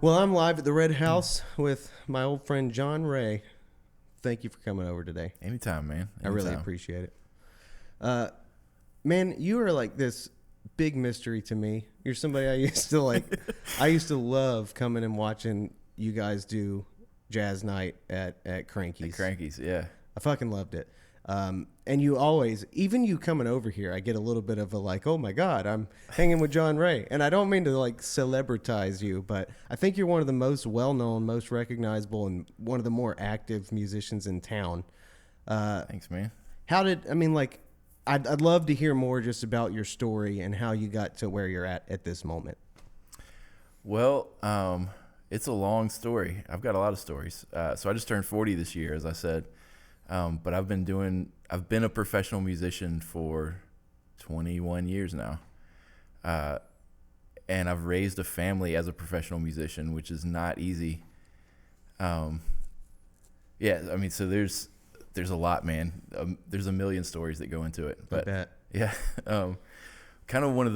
Well, I'm live at the Red House with my old friend John Ray. Thank you for coming over today. Anytime, man. I really appreciate it. Man, you are like this big mystery to me. You're somebody I used to like. I used to love coming and watching you guys do jazz night at Cranky's. Cranky's, yeah. I fucking loved it. And you always, even you coming over here, I get a little bit of a like, oh my God, I'm hanging with John Ray. And I don't mean to like celebritize you, but I think you're one of the most well-known, most recognizable, and one of the more active musicians in town. Thanks, man. I'd love to hear more just about your story and how you got to where you're at this moment. Well, it's a long story. I've got a lot of stories. So I just turned 40 this year, as I said. But I've been a professional musician for 21 years now. And I've raised a family as a professional musician, which is not easy. So there's a lot, man. There's a million stories that go into it. But I bet. Yeah. Kind of one of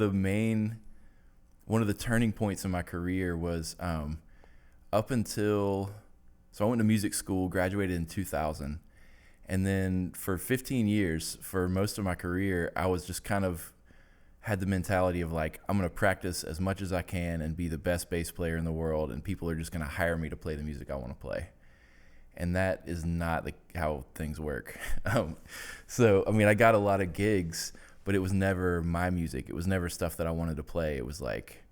the turning points in my career was, so I went to music school, graduated in 2000. And then for 15 years, for most of my career, I was just kind of had the mentality of like, I'm going to practice as much as I can and be the best bass player in the world. And people are just going to hire me to play the music I want to play. And that is not how things work. I got a lot of gigs, but it was never my music. It was never stuff that I wanted to play. It was like,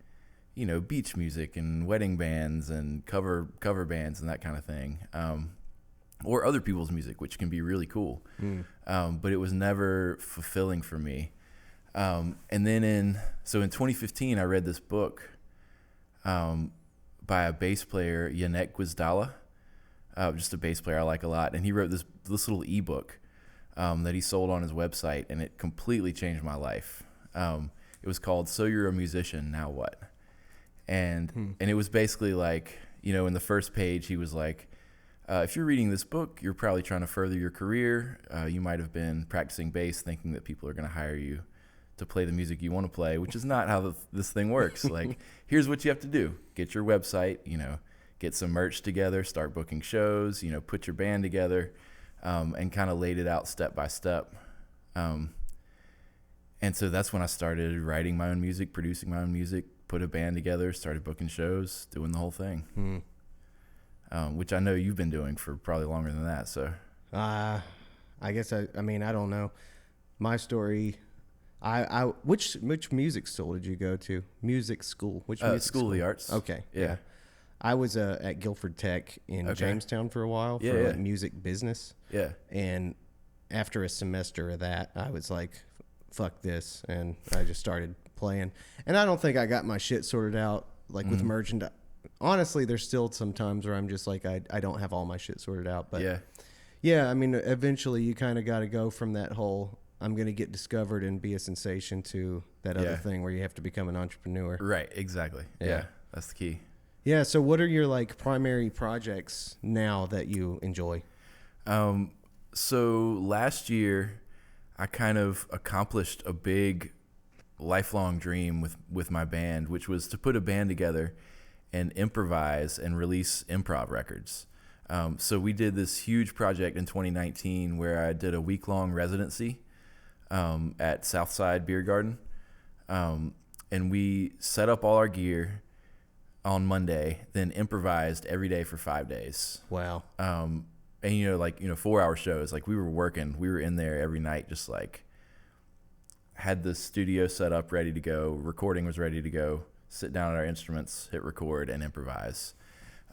beach music and wedding bands and cover bands and that kind of thing. Or other people's music, which can be really cool. But it was never fulfilling for me. And then in 2015, I read this book by a bass player, Yannick Gwizdala, just a bass player I like a lot. And he wrote this little ebook that he sold on his website, and it completely changed my life. It was called "So You're a Musician, Now What?" And it was basically like, in the first page, he was like, if you're reading this book, you're probably trying to further your career. You might have been practicing bass thinking that people are going to hire you to play the music you want to play, which is not how this thing works. Like, here's what you have to do. Get your website, get some merch together, start booking shows, put your band together, and kind of laid it out step by step. And so that's when I started writing my own music, producing my own music, put a band together, started booking shows, doing the whole thing. Which I know you've been doing for probably longer than that. So, I guess I don't know. My story. Which music school did you go to? Music school. Which music School of the Arts. Okay. Yeah. I was at Guilford Tech in Jamestown for a while for music business. Yeah. And after a semester of that, I was like, "Fuck this," and I just started playing. And I don't think I got my shit sorted out with merchandise. Honestly, there's still some times where I'm just like, I don't have all my shit sorted out. But yeah, eventually you kind of got to go from that whole, I'm going to get discovered and be a sensation, to that other thing where you have to become an entrepreneur. Right, exactly. Yeah, that's the key. Yeah, so what are your primary projects now that you enjoy? So last year, I kind of accomplished a big lifelong dream with my band, which was to put a band together and improvise and release improv records. So we did this huge project in 2019 where I did a week-long residency at Southside Beer Garden. And we set up all our gear on Monday, then improvised every day for 5 days. Wow. And 4-hour shows. Like, we were in there every night, just had the studio set up, ready to go. Recording was ready to go. Sit down at our instruments, hit record, and improvise.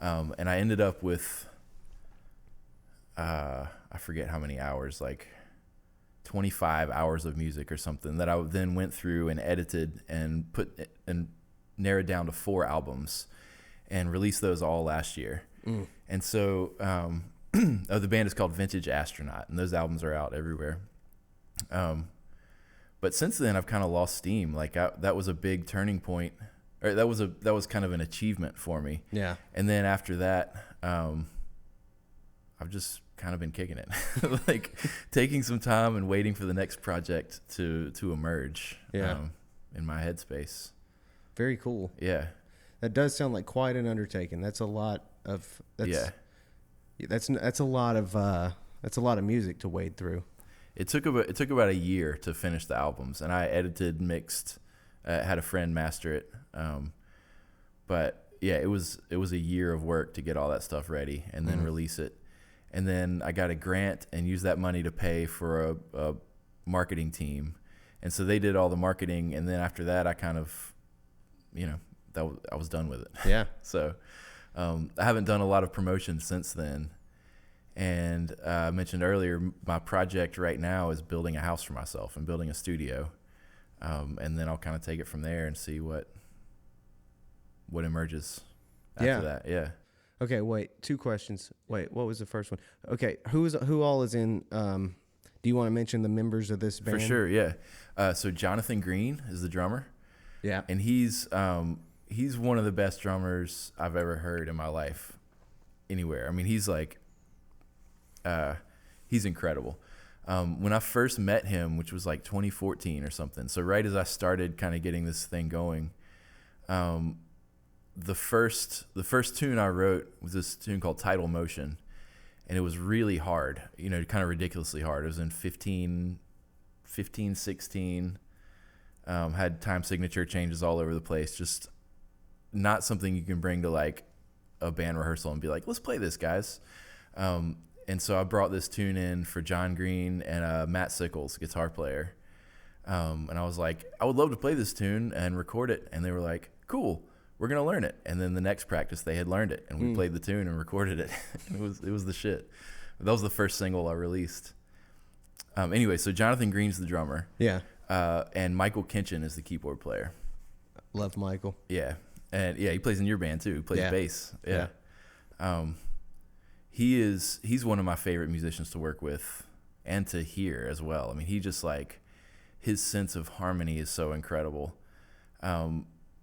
And I ended up with, I forget how many hours, 25 hours of music or something that I then went through and edited and narrowed down to 4 albums and released those all last year. And so the band is called Vintage Astronaut, and those albums are out everywhere. But since then, I've kind of lost steam. That was a big turning point. Or that was kind of an achievement for me. Yeah. And then after that, I've just kind of been kicking it, taking some time and waiting for the next project to emerge. In my headspace. Very cool. Yeah. That does sound like quite an undertaking. That's a lot of that's a lot of music to wade through. It took about a year to finish the albums, and I edited, mixed, had a friend master it. But yeah, it was a year of work to get all that stuff ready and then release it. And then I got a grant and used that money to pay for a marketing team. And so they did all the marketing, and then after that I kind of, I was done with it. Yeah. So I haven't done a lot of promotion since then. And I mentioned earlier, my project right now is building a house for myself and building a studio. And then I'll kind of take it from there and see what emerges after that. Yeah. Okay, wait, 2 questions. Wait, what was the first one? Okay, who all is in, do you want to mention the members of this band? For sure, yeah. So Jonathan Green is the drummer. Yeah. And he's one of the best drummers I've ever heard in my life anywhere. I mean, he's like, he's incredible. When I first met him, which was like 2014 or something, so right as I started kind of getting this thing going, the first tune I wrote was this tune called Tidal Motion, and it was really hard, kind of ridiculously hard. It was in 15, 16, had time signature changes all over the place, just not something you can bring to like a band rehearsal and be like, let's play this, guys. And so I brought this tune in for John Green and Matt Sickles, guitar player. And I was like, I would love to play this tune and record it. And they were like, cool, we're going to learn it. And then the next practice they had learned it, and we played the tune and recorded it. It was the shit. That was the first single I released. Anyway, so Jonathan Green's the drummer. Yeah. And Michael Kinchin is the keyboard player. Love Michael. Yeah. And yeah, he plays in your band too. He plays bass. Yeah. He's one of my favorite musicians to work with and to hear as well. I mean, he just like, his sense of harmony is so incredible.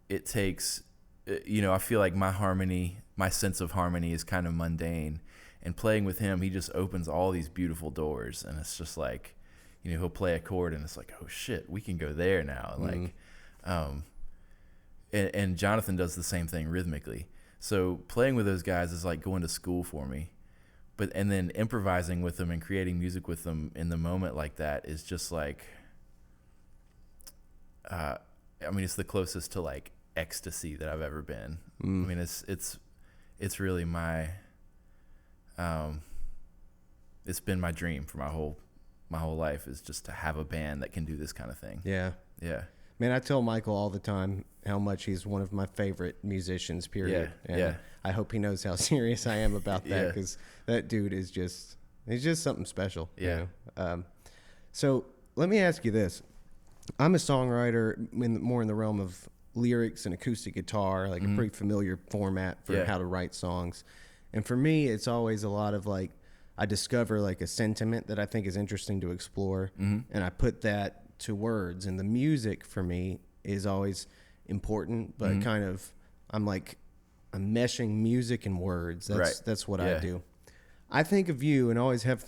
It takes, I feel like my sense of harmony is kind of mundane, and playing with him, he just opens all these beautiful doors, and it's just like, he'll play a chord and it's like, oh shit, we can go there now. And like, and Jonathan does the same thing rhythmically. So playing with those guys is like going to school for me. And then improvising with them and creating music with them in the moment like that is just like, it's the closest to like ecstasy that I've ever been. I mean, it's really my, it's been my dream for my whole life, is just to have a band that can do this kind of thing. Yeah. Yeah. Man, I tell Michael all the time how much he's one of my favorite musicians, period. Yeah. And I hope he knows how serious I am about that, because that dude is he's just something special. Yeah. So let me ask you this. I'm a songwriter more in the realm of lyrics and acoustic guitar, like a pretty familiar format for how to write songs. And for me, it's always a lot of like, I discover like a sentiment that I think is interesting to explore, and I put that to words. And the music for me is always important, but kind of, I'm meshing music and words. That's what I do. I think of you, and always have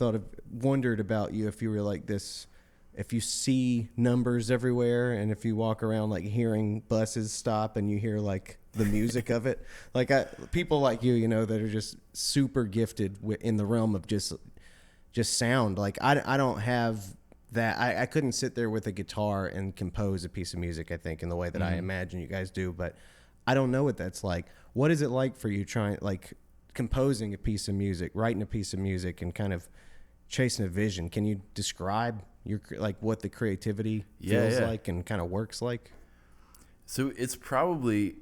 wondered about you, if you were like this, if you see numbers everywhere, and if you walk around like hearing buses stop and you hear like the music of it, like people like you, that are just super gifted in the realm of just sound. Like I don't have that. I couldn't sit there with a guitar and compose a piece of music, I think, in the way that I imagine you guys do, but I don't know what that's like. What is it like for you composing a piece of music, writing a piece of music, and kind of chasing a vision? Can you describe what the creativity feels like and kind of works like? So it's probably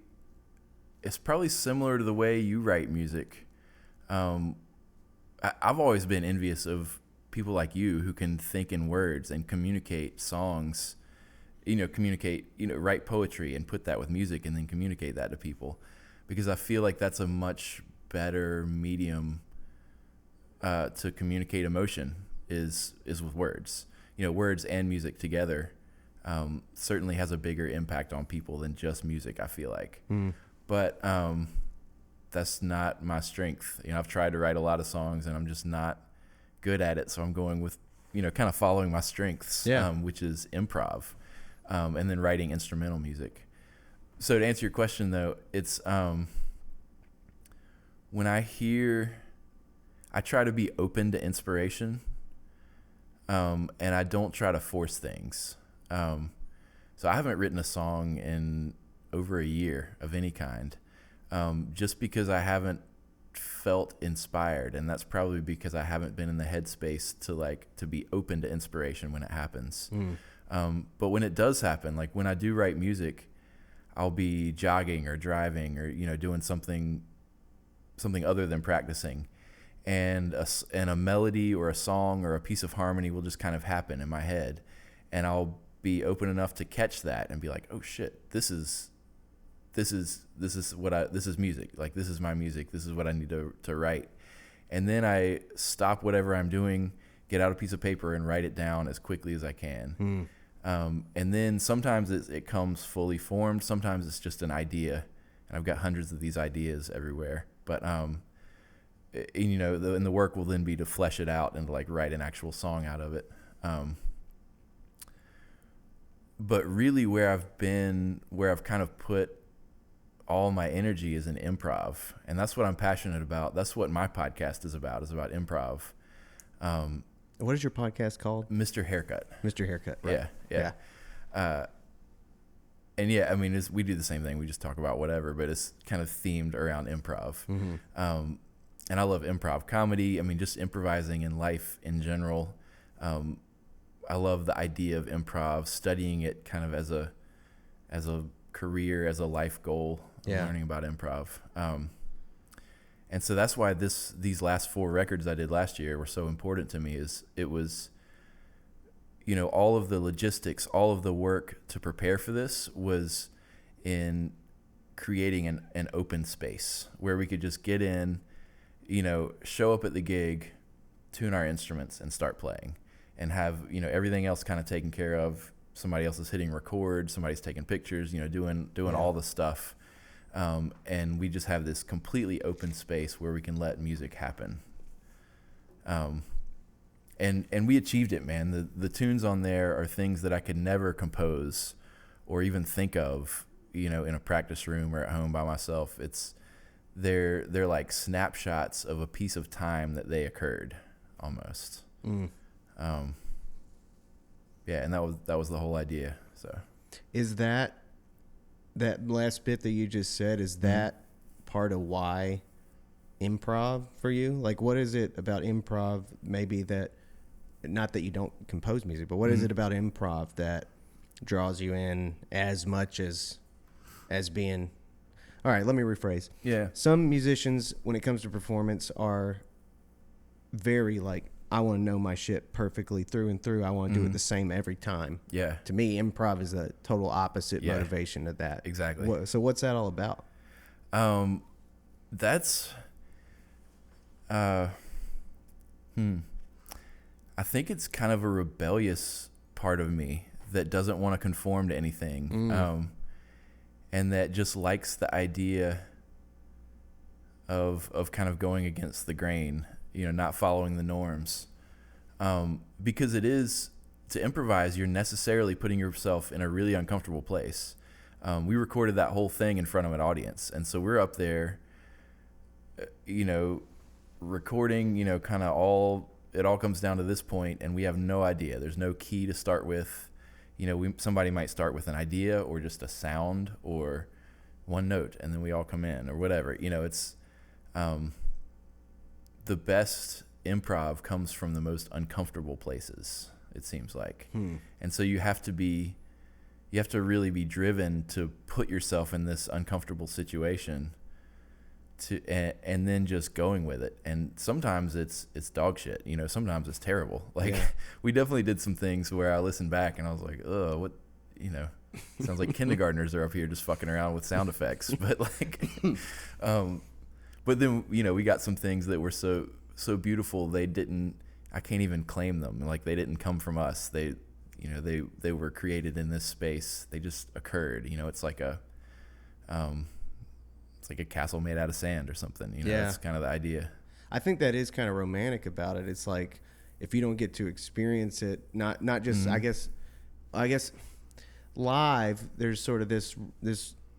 similar to the way you write music. I've always been envious of people like you who can think in words and communicate songs, write poetry and put that with music and then communicate that to people, because I feel like that's a much better medium to communicate emotion is with words. Words and music together certainly has a bigger impact on people than just music, I feel like. But that's not my strength. I've tried to write a lot of songs and I'm just not good at it. So I'm going with, kind of following my strengths, which is improv, and then writing instrumental music. So to answer your question though, it's when I try to be open to inspiration, and I don't try to force things. So I haven't written a song in over a year of any kind, just because I haven't felt inspired, and that's probably because I haven't been in the headspace to be open to inspiration when it happens. But when it does happen, like when I do write music, I'll be jogging or driving or doing something other than practicing, and a melody or a song or a piece of harmony will just kind of happen in my head, and I'll be open enough to catch that and be like, oh shit, this is music. Like, this is my music. This is what I need to write. And then I stop whatever I'm doing, get out a piece of paper and write it down as quickly as I can. And then sometimes it comes fully formed. Sometimes it's just an idea, and I've got hundreds of these ideas everywhere. But, and the work will then be to flesh it out and to like write an actual song out of it. But really where I've kind of put all my energy is in improv, and that's what I'm passionate about. That's what my podcast is about improv. What is your podcast called? Mr. Haircut. Mr. Haircut. Right? Yeah. And yeah, I mean, we do the same thing. We just talk about whatever, but it's kind of themed around improv. And I love improv comedy. I mean, just improvising in life in general. I love the idea of improv, studying it kind of as a career, as a life goal, learning about improv. And so that's why these last 4 records I did last year were so important to me. It was all of the logistics, all of the work to prepare for this was in creating an open space where we could just get in, show up at the gig, tune our instruments and start playing, and have, everything else kind of taken care of. Somebody else is hitting record, somebody's taking pictures, doing all the stuff. And we just have this completely open space where we can let music happen. And we achieved it, man. The tunes on there are things that I could never compose or even think of, in a practice room or at home by myself. They're like snapshots of a piece of time that they occurred almost. Yeah, and that was the whole idea. So, is that last bit that you just said, is that part of why improv for you? Like, what is it about improv? Maybe that, not that you don't compose music, but what is it about improv that draws you in as much as being? All right, let me rephrase. Yeah. Some musicians, when it comes to performance, are very like, I want to know my shit perfectly through and through. I want to do it the same every time. Yeah. To me, improv is the total opposite motivation of that. Exactly. So what's that all about? That's, I think it's kind of a rebellious part of me that doesn't want to conform to anything. And that just likes the idea of kind of going against the grain, not following the norms. Because it is, to improvise, you're necessarily putting yourself in a really uncomfortable place. We recorded that whole thing in front of an audience. And so we're up there, recording, kind of it all comes down to this point, and we have no idea. There's no key to start with. Somebody might start with an idea or just a sound or one note, and then we all come in or whatever. It's the best improv comes from the most uncomfortable places, it seems like. And so you have to really be driven to put yourself in this uncomfortable situation and then just going with it. And sometimes it's dog shit, sometimes it's terrible. Like, we definitely did some things where I listened back and I was like, oh, what, sounds like kindergartners are up here just fucking around with sound effects. But like, but then, we got some things that were so beautiful. I can't even claim them. Like, they didn't come from us. They were created in this space. They just occurred. It's like a castle made out of sand or something. That's kind of the idea. I think that is kind of romantic about it. It's like, if you don't get to experience it, not just, I guess live, there's sort of this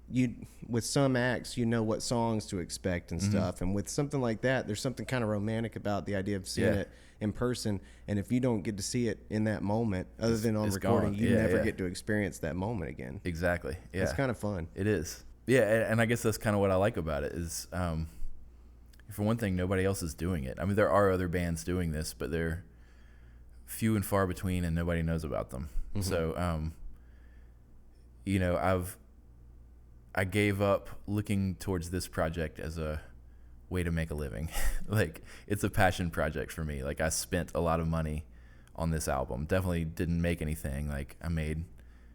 you with some acts, you know what songs to expect and stuff. And with something like that, there's something kind of romantic about the idea of seeing it in person. And if you don't get to see it in that moment, other than on recording, gone. you never get to experience that moment again. Exactly. Yeah. It's kind of fun. It is. Yeah. And I guess that's kind of what I like about it is, for one thing, nobody else is doing it. I mean, there are other bands doing this, but they're few and far between and nobody knows about them. So, you know, I gave up looking towards this project as a way to make a living. Like, it's a passion project for me. Like, I spent a lot of money on this album. Definitely didn't make anything. Like, I made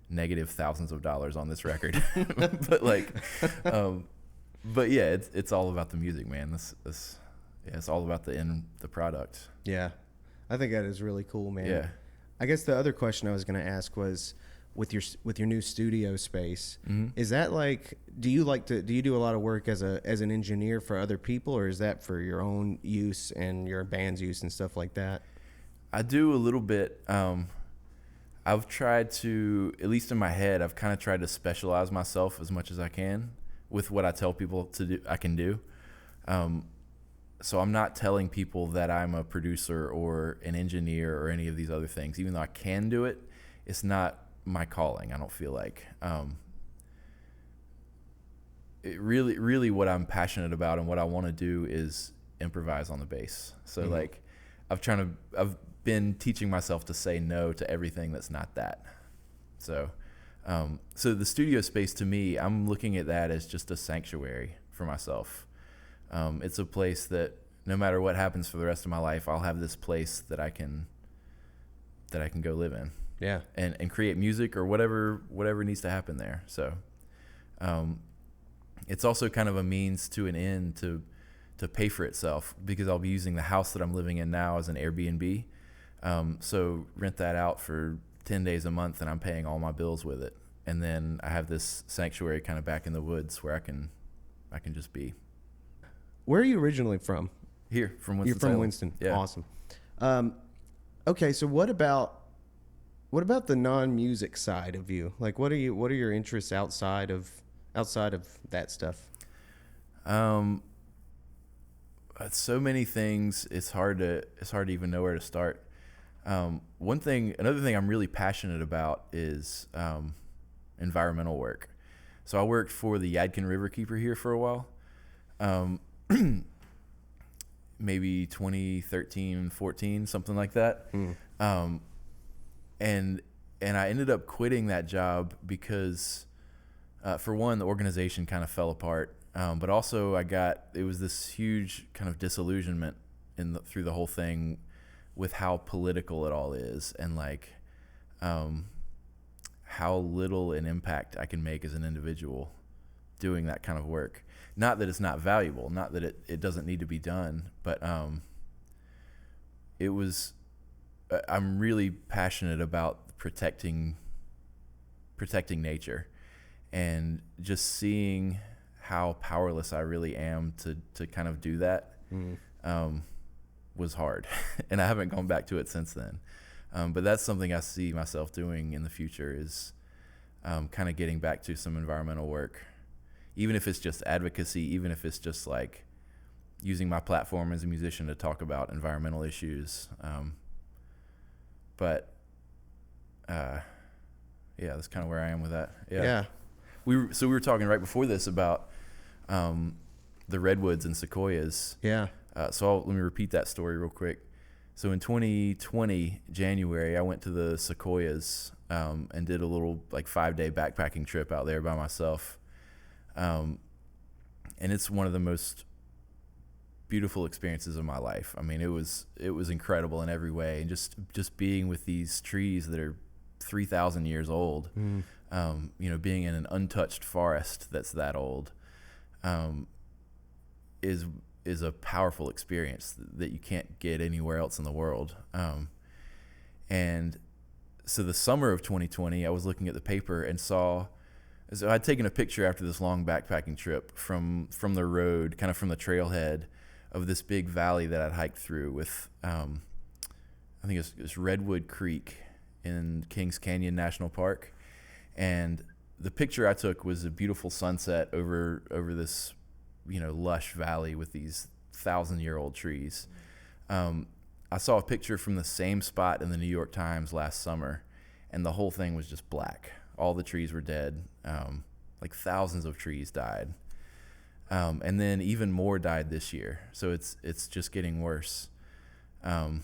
negative thousands of dollars on this record. But like, but yeah, it's all about the music, man. It's all about the product. Yeah. I think that is really cool, man. Yeah. I guess the other question I was going to ask was, with your new studio space, is that like, do you do a lot of work as an engineer for other people, or is that for your own use and your band's use and stuff like that? I do a little bit. I've tried to, at least in my head, I've kind of tried to specialize myself as much as I can with what I tell people to do. I can do. So I'm not telling people that I'm a producer or an engineer or any of these other things, even though I can do it. It's not my calling. I don't feel like, it really what I'm passionate about and what I want to do is improvise on the bass. So like, I've been teaching myself to say no to everything that's not that. So, so the studio space, to me, I'm looking at that as just a sanctuary for myself. It's a place that no matter what happens for the rest of my life, I'll have this place that I can go live in. Yeah. And create music or whatever needs to happen there. So, it's also kind of a means to an end to pay for itself, because I'll be using the house that I'm living in now as an Airbnb. So rent that out for 10 days a month and I'm paying all my bills with it. And then I have this sanctuary kind of back in the woods where I can just be. Where are you originally from? Here, from Winston-Salem. You're from Winston. Yeah. Awesome. Okay, so what about the non-music side of you? Like, what are your interests outside of that stuff? So many things. It's hard to even know where to start. Another thing I'm really passionate about is environmental work. So I worked for the Yadkin Riverkeeper here for a while. Maybe 2013, 14, something like that. And I ended up quitting that job because, for one, the organization kind of fell apart. But also it was this huge kind of disillusionment through the whole thing with how political it all is, and like, how little an impact I can make as an individual doing that kind of work. Not that it's not valuable, not that it doesn't need to be done, but I'm really passionate about protecting nature, and just seeing how powerless I really am to kind of do that was hard. And I haven't gone back to it since then. But that's something I see myself doing in the future, is kind of getting back to some environmental work. Even if it's just advocacy, even if it's just like using my platform as a musician to talk about environmental issues. Yeah, that's kind of where I am with that. Yeah. We were talking right before this about the redwoods and sequoias. Yeah. Let me repeat that story real quick. So in 2020, January, I went to the sequoias and did a little like 5-day backpacking trip out there by myself. And it's one of the most beautiful experiences of my life. I mean, it was incredible in every way, and just being with these trees that are 3,000 years old, being in an untouched forest that's that old, is a powerful experience that you can't get anywhere else in the world. And so the summer of 2020, I was looking at the paper and saw. So I'd taken a picture after this long backpacking trip from the road, kind of from the trailhead of this big valley that I'd hiked through with, I think it's Redwood Creek in Kings Canyon National Park. And the picture I took was a beautiful sunset over this, lush valley with these 1,000-year-old trees. I saw a picture from the same spot in the New York Times last summer, and the whole thing was just black. All the trees were dead. Like thousands of trees died. And then even more died this year. So it's just getting worse. And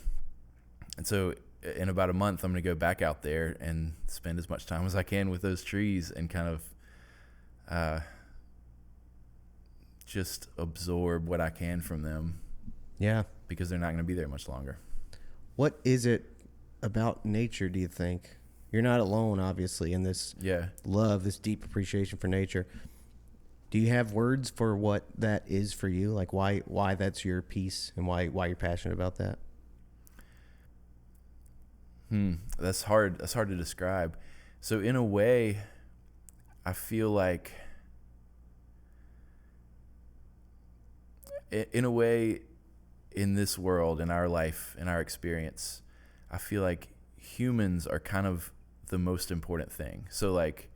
so in about a month, I'm going to go back out there and spend as much time as I can with those trees and kind of just absorb what I can from them. Yeah. Because they're not going to be there much longer. What is it about nature, do you think? You're not alone, obviously, in this love, this deep appreciation for nature. Do you have words for what that is for you? Like why that's your piece and why you're passionate about that? That's hard. That's hard to describe. So in a way, I feel like, in this world, in our life, in our experience, I feel like humans are kind of the most important thing. So like,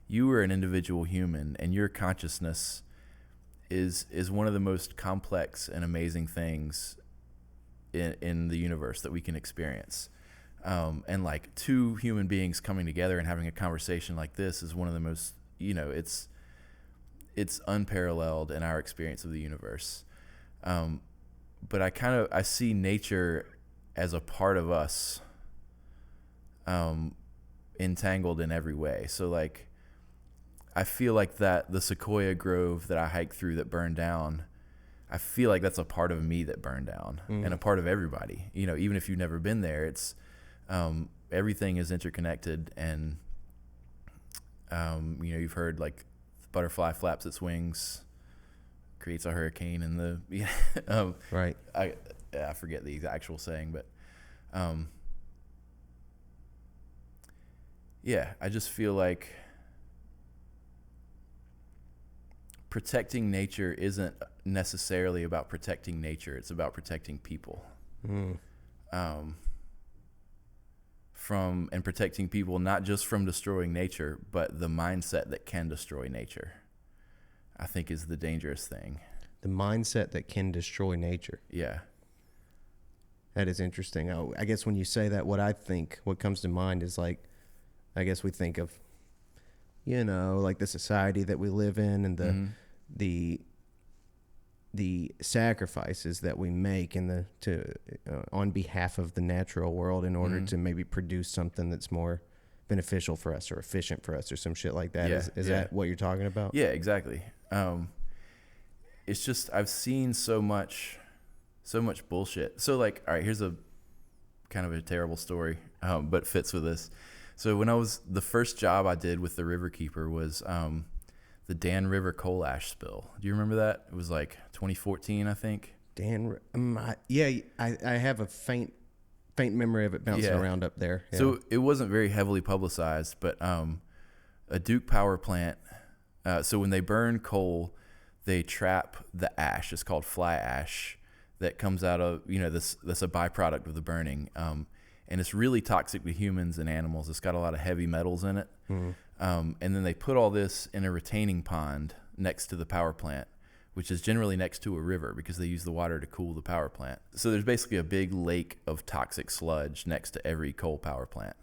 you are an individual human, and your consciousness is one of the most complex and amazing things in the universe that we can experience. And like two human beings coming together and having a conversation like this is one of the most, it's unparalleled in our experience of the universe. But I see nature as a part of us, entangled in every way. So like, I feel like that the sequoia grove that I hiked through that burned down, I feel like that's a part of me that burned down and a part of everybody. Even if you've never been there, it's everything is interconnected, and you've heard like the butterfly flaps its wings, creates a hurricane, and the right. I forget the actual saying, but I just feel like protecting nature isn't necessarily about protecting nature. It's about protecting people. And protecting people not just from destroying nature, but the mindset that can destroy nature, I think, is the dangerous thing. The mindset that can destroy nature. Yeah. That is interesting. I guess when you say that, what comes to mind is like, I guess we think of, like the society that we live in, and the sacrifices that we make on behalf of the natural world in order to maybe produce something that's more beneficial for us or efficient for us or some shit like that. Is that what you're talking about? Yeah, exactly. It's just, I've seen so much bullshit. So like, all right, here's a kind of a terrible story, but fits with this. So the first job I did with the Riverkeeper was the Dan River coal ash spill. Do you remember that? It was like 2014, I think. I have a faint memory of it bouncing around up there. Yeah. So it wasn't very heavily publicized, but a Duke power plant. So when they burn coal, they trap the ash. It's called fly ash that comes out of that's a byproduct of the burning. And it's really toxic to humans and animals. It's got a lot of heavy metals in it. And then they put all this in a retaining pond next to the power plant, which is generally next to a river because they use the water to cool the power plant. So there's basically a big lake of toxic sludge next to every coal power plant.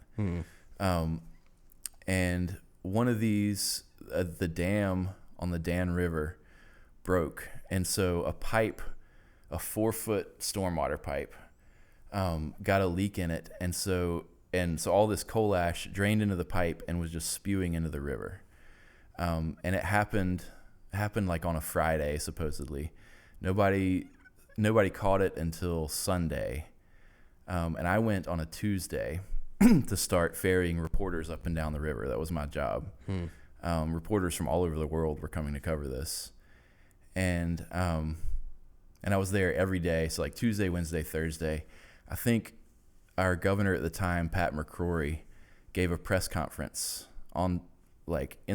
And one of these, the dam on the Dan River broke. And so a 4-foot stormwater pipe, got a leak in it, and so all this coal ash drained into the pipe and was just spewing into the river. And it happened like on a Friday, supposedly. Nobody caught it until Sunday. And I went on a Tuesday to start ferrying reporters up and down the river. That was my job. Reporters from all over the world were coming to cover this. And I was there every day. So like Tuesday, Wednesday, Thursday. I think our governor at the time, Pat McCrory, gave a press conference in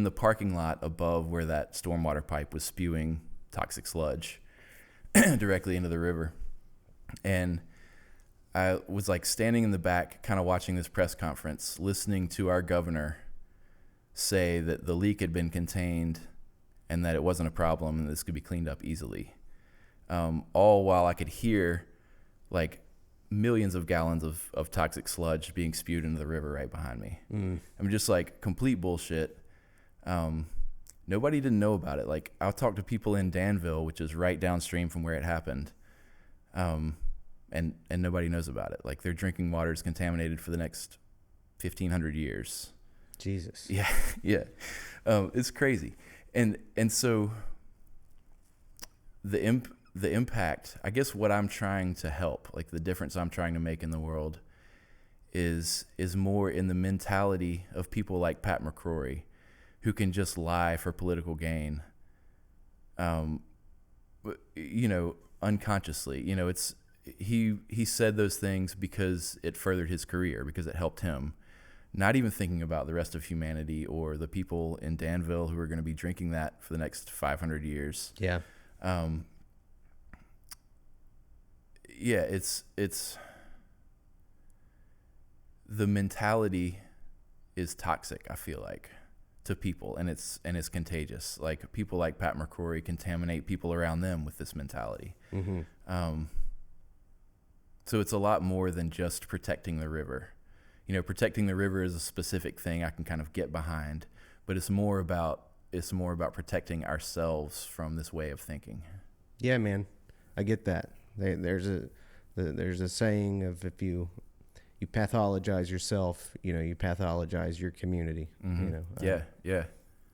the parking lot above where that stormwater pipe was spewing toxic sludge directly into the river. And I was like standing in the back, kind of watching this press conference, listening to our governor say that the leak had been contained and that it wasn't a problem and this could be cleaned up easily. All while I could hear like millions of gallons of toxic sludge being spewed into the river right behind me. I'm just like complete bullshit. Nobody didn't know about it. Like I'll talk to people in Danville, which is right downstream from where it happened. And nobody knows about it. Like their drinking water is contaminated for the next 1,500 years. Jesus. Yeah. Yeah. It's crazy. And so the impact, I guess what I'm trying to help, like the difference I'm trying to make in the world is more in the mentality of people like Pat McCrory, who can just lie for political gain, unconsciously. It's he said those things because it furthered his career, because it helped him, not even thinking about the rest of humanity or the people in Danville who are going to be drinking that for the next 500 years. Yeah. Yeah, it's the mentality is toxic, I feel like, to people, and it's contagious. Like people like Pat McCrory contaminate people around them with this mentality. So it's a lot more than just protecting the river. Protecting the river is a specific thing I can kind of get behind, but it's more about protecting ourselves from this way of thinking. Yeah, man, I get that. There's a saying of if you pathologize yourself, you pathologize your community. Yeah.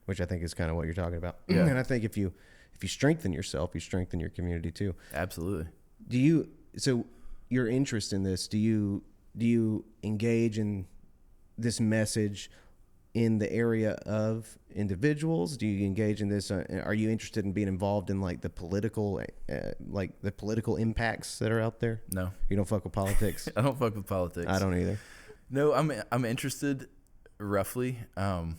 Which I think is kind of what you're talking about. Yeah. And I think if you strengthen yourself, you strengthen your community too. Absolutely. So your interest in this, do you engage in this message in the area of individuals? Do you engage in this? Are you interested in being involved in like the political impacts that are out there? No. You don't fuck with politics? I don't fuck with politics. I don't either. No, I'm interested roughly, and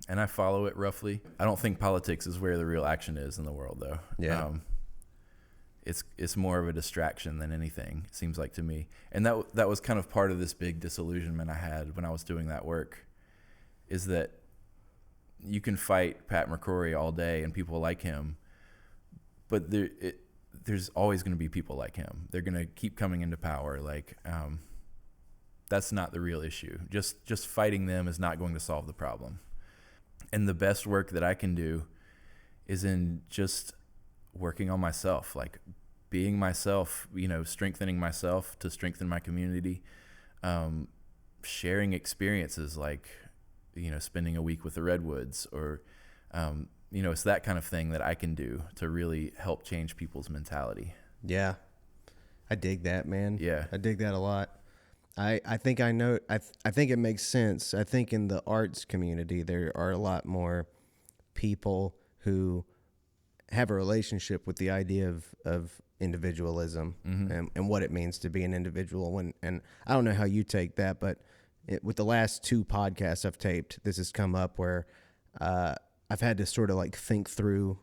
I follow it roughly. I don't think politics is where the real action is in the world, though. Yeah. It's more of a distraction than anything, it seems like to me. And that was kind of part of this big disillusionment I had when I was doing that work, is that you can fight Pat McCrory all day and people like him, but there's always going to be people like him. They're going to keep coming into power. Like, that's not the real issue. Just fighting them is not going to solve the problem. And the best work that I can do is in just working on myself, like being myself, strengthening myself to strengthen my community, sharing experiences like, spending a week with the Redwoods, or, it's that kind of thing that I can do to really help change people's mentality. Yeah. I dig that, man. Yeah. I dig that a lot. I think I think it makes sense. I think in the arts community, there are a lot more people who have a relationship with the idea of individualism and what it means to be an individual. And I don't know how you take that, but with the last 2 podcasts I've taped, this has come up where I've had to sort of like think through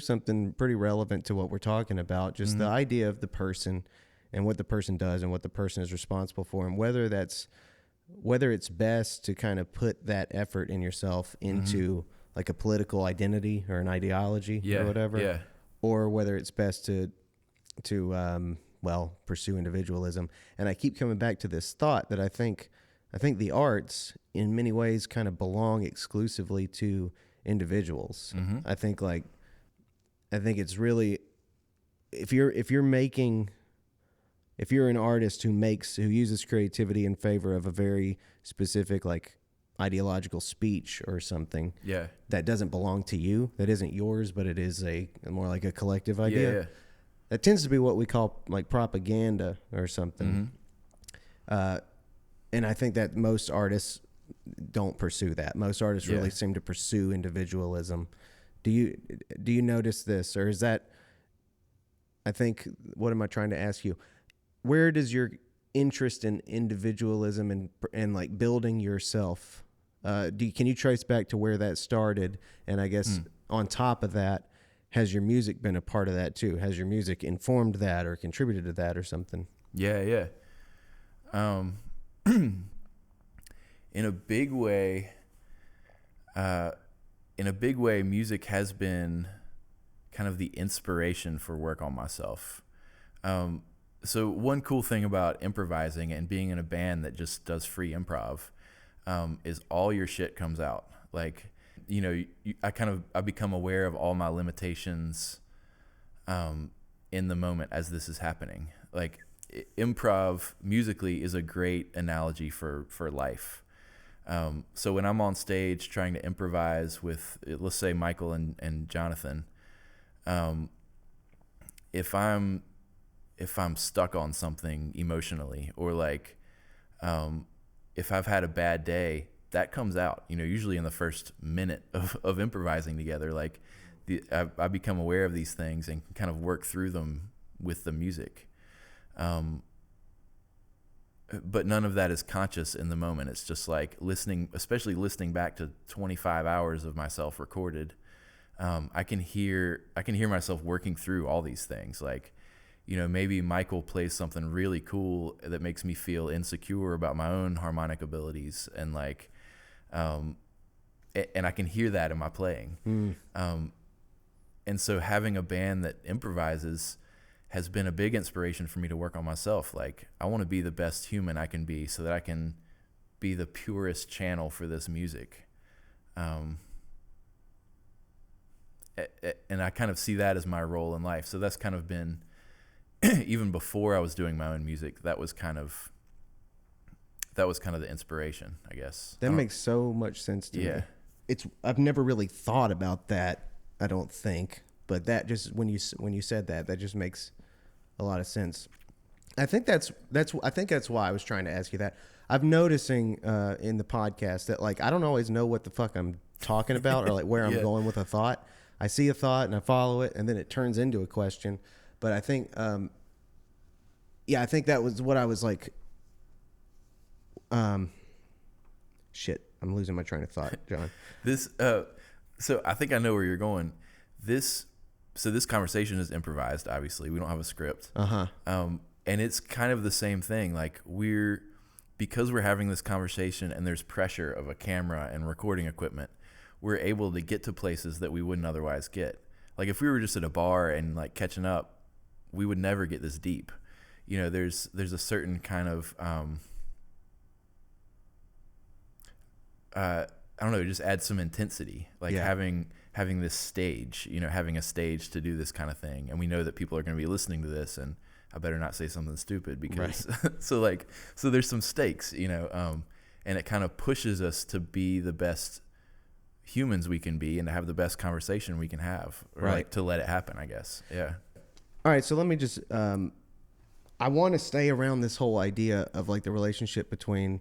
something pretty relevant to what we're talking about, just the idea of the person and what the person does and what the person is responsible for, and whether it's best to kind of put that effort in yourself into like a political identity or an ideology or whatever, or whether it's best to pursue individualism. And I keep coming back to this thought that I think the arts in many ways kind of belong exclusively to individuals. I think it's really, if you're an artist who uses creativity in favor of a very specific like ideological speech or something that doesn't belong to you, that isn't yours, but it is more like a collective idea. That tends to be what we call like propaganda or something. And I think that most artists don't pursue that. Most artists really seem to pursue individualism. Do you notice this, or is that, I think, what am I trying to ask you? Where does your interest in individualism and like building yourself, can you trace back to where that started? And I guess on top of that, has your music been a part of that too? Has your music informed that or contributed to that or something? Yeah. in a big way, music has been kind of the inspiration for work on myself. So one cool thing about improvising and being in a band that just does free improv, is all your shit comes out. Like, you know, I become aware of all my limitations, in the moment as this is happening. Like, improv musically is a great analogy for life. So when I'm on stage trying to improvise with, let's say, Michael and Jonathan, if I'm stuck on something emotionally, or like, if I've had a bad day, that comes out, you know, usually in the first minute of improvising together. Like, I become aware of these things and can kind of work through them with the music. But none of that is conscious in the moment. It's just like listening, especially listening back to 25 hours of myself recorded. I can hear myself working through all these things. Like, you know, maybe Michael plays something really cool that makes me feel insecure about my own harmonic abilities, and like, and I can hear that in my playing. And so having a band that improvises has been a big inspiration for me to work on myself. Like, I want to be the best human I can be so that I can be the purest channel for this music. And I kind of see that as my role in life. So that's kind of been, even before I was doing my own music, that was kind of the inspiration, I guess. That makes so much sense to me. I've never really thought about that, I don't think, but that just, when you said that just makes a lot of sense. I think that's why I was trying to ask you that. I'm noticing in the podcast that, like, I don't always know what the fuck I'm talking about, or like where I'm going with a thought. I see a thought and I follow it, and then it turns into a question. But I think, I think that was what I was like. Shit, I'm losing my train of thought, John. So I think I know where you're going. This conversation is improvised. Obviously, we don't have a script. And it's kind of the same thing. Like, because we're having this conversation and there's pressure of a camera and recording equipment, we're able to get to places that we wouldn't otherwise get. Like, if we were just at a bar and like catching up, we would never get this deep. You know, there's a certain kind of, I don't know, just add some intensity, like having this stage, you know, having a stage to do this kind of thing. And we know that people are going to be listening to this, and I better not say something stupid because, so there's some stakes, you know, and it kind of pushes us to be the best humans we can be and to have the best conversation we can have, or like to let it happen, I guess. Yeah. All right. So let me just, I want to stay around this whole idea of like the relationship between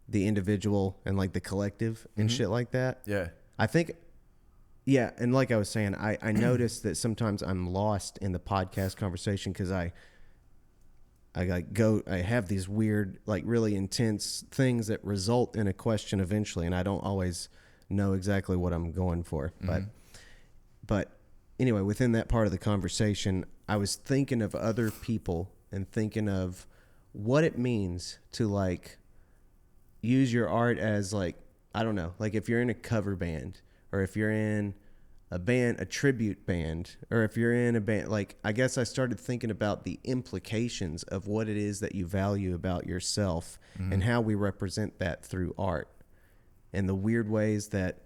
the individual and like the collective and shit like that. Yeah. I think, and like I was saying, I noticed that sometimes I'm lost in the podcast conversation because I have these weird, like really intense things that result in a question eventually, and I don't always know exactly what I'm going for. But anyway, within that part of the conversation, I was thinking of other people and thinking of what it means to like use your art as like, I don't know, like if you're in a cover band, or if you're in a tribute band, or if you're in a band, like, I guess I started thinking about the implications of what it is that you value about yourself and how we represent that through art, and the weird ways that,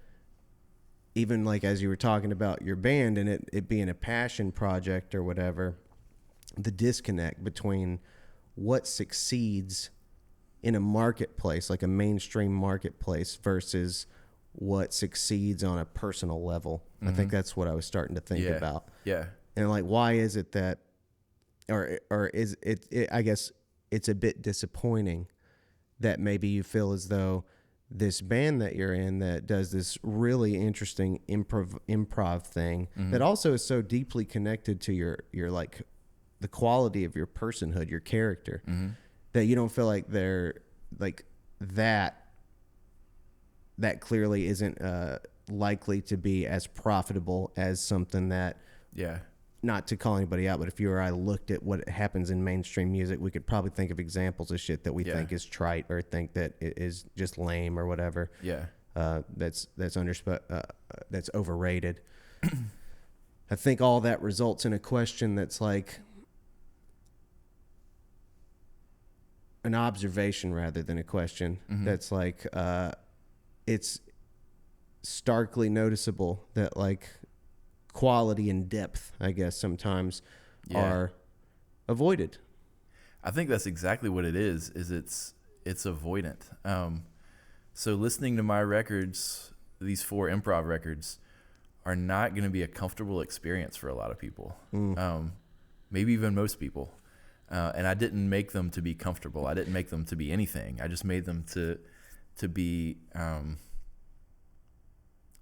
even like as you were talking about your band and it being a passion project or whatever, the disconnect between what succeeds in a marketplace, like a mainstream marketplace, versus what succeeds on a personal level. I think that's what I was starting to think about. Yeah. And like, why is it that, or is it, I guess it's a bit disappointing that maybe you feel as though this band that you're in that does this really interesting improv thing that also is so deeply connected to your like the quality of your personhood, your character, that you don't feel like they're like that clearly isn't likely to be as profitable as something that not to call anybody out, but if you or I looked at what happens in mainstream music, we could probably think of examples of shit that we think is trite or think that it is just lame or whatever. Yeah. That's overrated. I think all that results in a question that's like an observation rather than a question. Mm-hmm. That's like, it's starkly noticeable that like quality and depth, I guess, sometimes are avoided. I think that's exactly what it is it's avoidant. So listening to my records, these 4 improv records, are not going to be a comfortable experience for a lot of people. Maybe even most people. And I didn't make them to be comfortable. I didn't make them to be anything. I just made them to be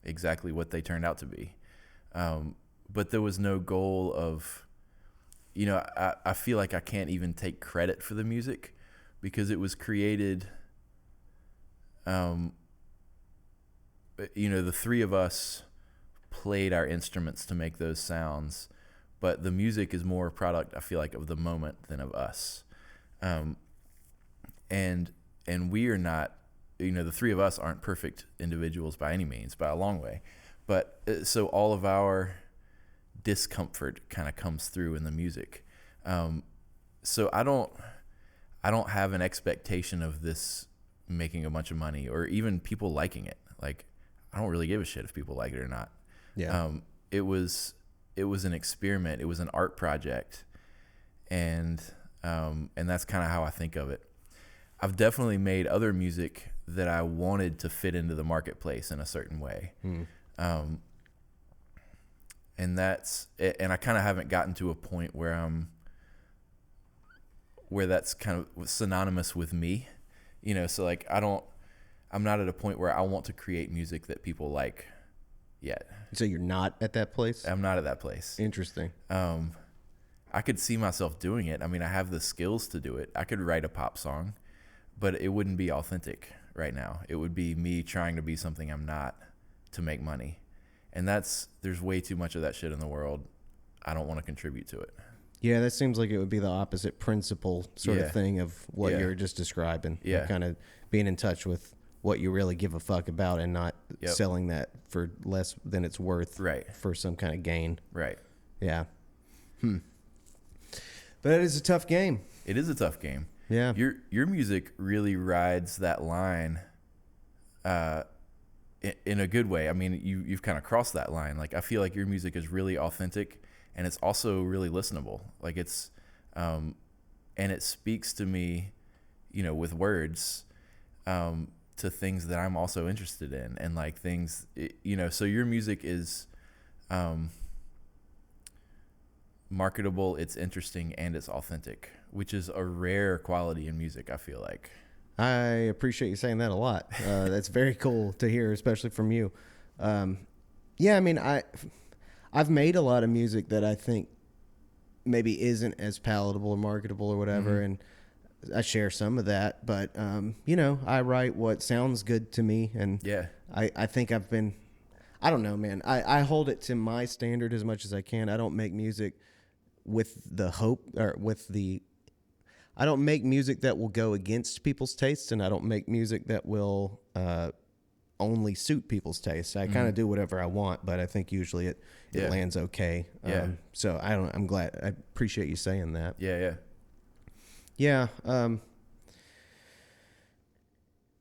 exactly what they turned out to be. But there was no goal of, I feel like I can't even take credit for the music because it was created, the 3 of us played our instruments to make those sounds, but the music is more a product, I feel like, of the moment than of us. And we are not, the 3 of us aren't perfect individuals by any means, by a long way. But so all of our discomfort kind of comes through in the music. So I don't have an expectation of this making a bunch of money or even people liking it. Like, I don't really give a shit if people like it or not. Yeah. It was an experiment. It was an art project. And that's kind of how I think of it. I've definitely made other music that I wanted to fit into the marketplace in a certain way. And I kind of haven't gotten to a point where that's kind of synonymous with me, so like I'm not at a point where I want to create music that people like yet. So you're not at that place? I'm not at that place. Interesting. I could see myself doing it. I mean, I have the skills to do it. I could write a pop song, but it wouldn't be authentic right now. It would be me trying to be something I'm not to make money. And there's way too much of that shit in the world. I don't want to contribute to it. Yeah, that seems like it would be the opposite principle sort of thing of what you're just describing. Yeah. Kind of being in touch with what you really give a fuck about and not selling that for less than it's worth for some kind of gain. Right. Yeah. But it is a tough game. It is a tough game. Yeah. Your music really rides that line in a good way. I mean, you've kind of crossed that line. Like, I feel like your music is really authentic and it's also really listenable. Like, it's and it speaks to me, with words to things that I'm also interested in, and like things, so your music is marketable, it's interesting, and it's authentic, which is a rare quality in music, I feel like. I appreciate you saying that a lot. That's very cool to hear, especially from you. Yeah, I mean, I've made a lot of music that I think maybe isn't as palatable or marketable or whatever, and I share some of that, but I write what sounds good to me, and I think I've been, I don't know, man. I hold it to my standard as much as I can. I don't make music with the hope or I don't make music that will go against people's tastes, and I don't make music that will only suit people's tastes. I kind of do whatever I want, but I think usually it lands okay. So I'm glad. I appreciate you saying that. Yeah.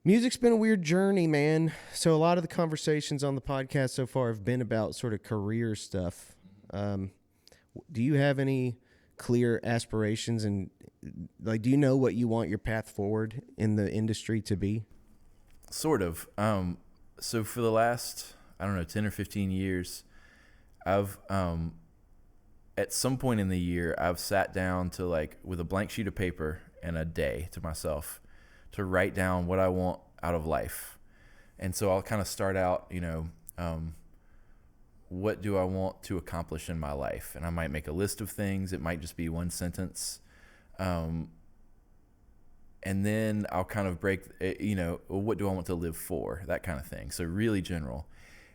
Music's been a weird journey, man. So a lot of the conversations on the podcast so far have been about sort of career stuff. Do you have any clear aspirations, and like, do you know what you want your path forward in the industry to be? Sort of. So for the last, 10 or 15 years, I've, at some point in the year, I've sat down to, like, with a blank sheet of paper and a day to myself to write down what I want out of life. And so I'll kind of start out, what do I want to accomplish in my life? And I might make a list of things. It might just be one sentence. And then I'll kind of break, what do I want to live for? That kind of thing. So really general.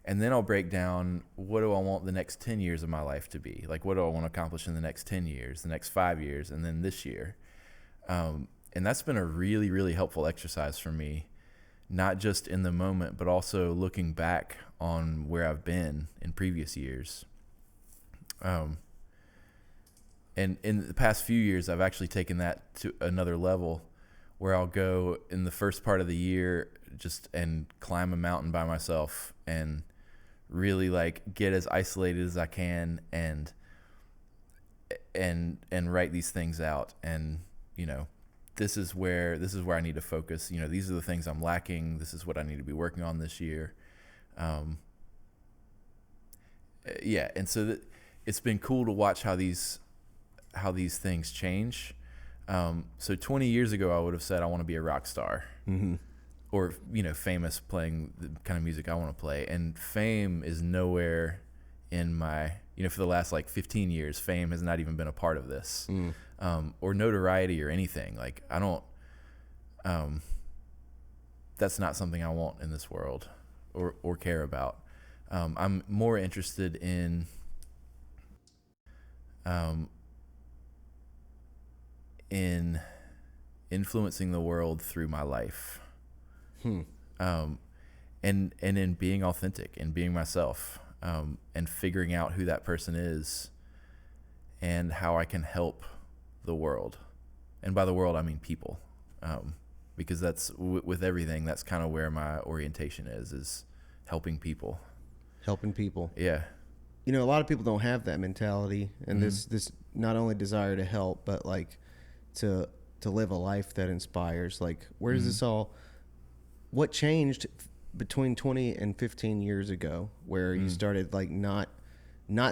And then I'll break down, what do I want the next 10 years of my life to be? Like, what do I want to accomplish in the next 10 years, the next 5 years, and then this year? And that's been a really, really helpful exercise for me, not just in the moment, but also looking back on where I've been in previous years. And in the past few years, I've actually taken that to another level, where I'll go in the first part of the year just and climb a mountain by myself and really like get as isolated as I can and write these things out. And, you know, this is where I need to focus. You know, these are the things I'm lacking. This is what I need to be working on this year. Yeah. And so it's been cool to watch how these things change. So 20 years ago, I would have said, I want to be a rock star, Mm-hmm. or, you know, famous, playing the kind of music I want to play. And fame is nowhere in my, you know, for the last like 15 years, fame has not even been a part of this, or notoriety or anything. Like, I don't, that's not something I want in this world or care about. I'm more interested in, in influencing the world through my life, and in being authentic and being myself, and figuring out who that person is and how I can help the world. And by the world, I mean people, because that's with everything. That's kind of where my orientation is helping people. Helping people. Yeah. You know, a lot of people don't have that mentality and this not only desire to help, but like to live a life that inspires. Like, where does this all, what changed between 20 and 15 years ago, where you started like not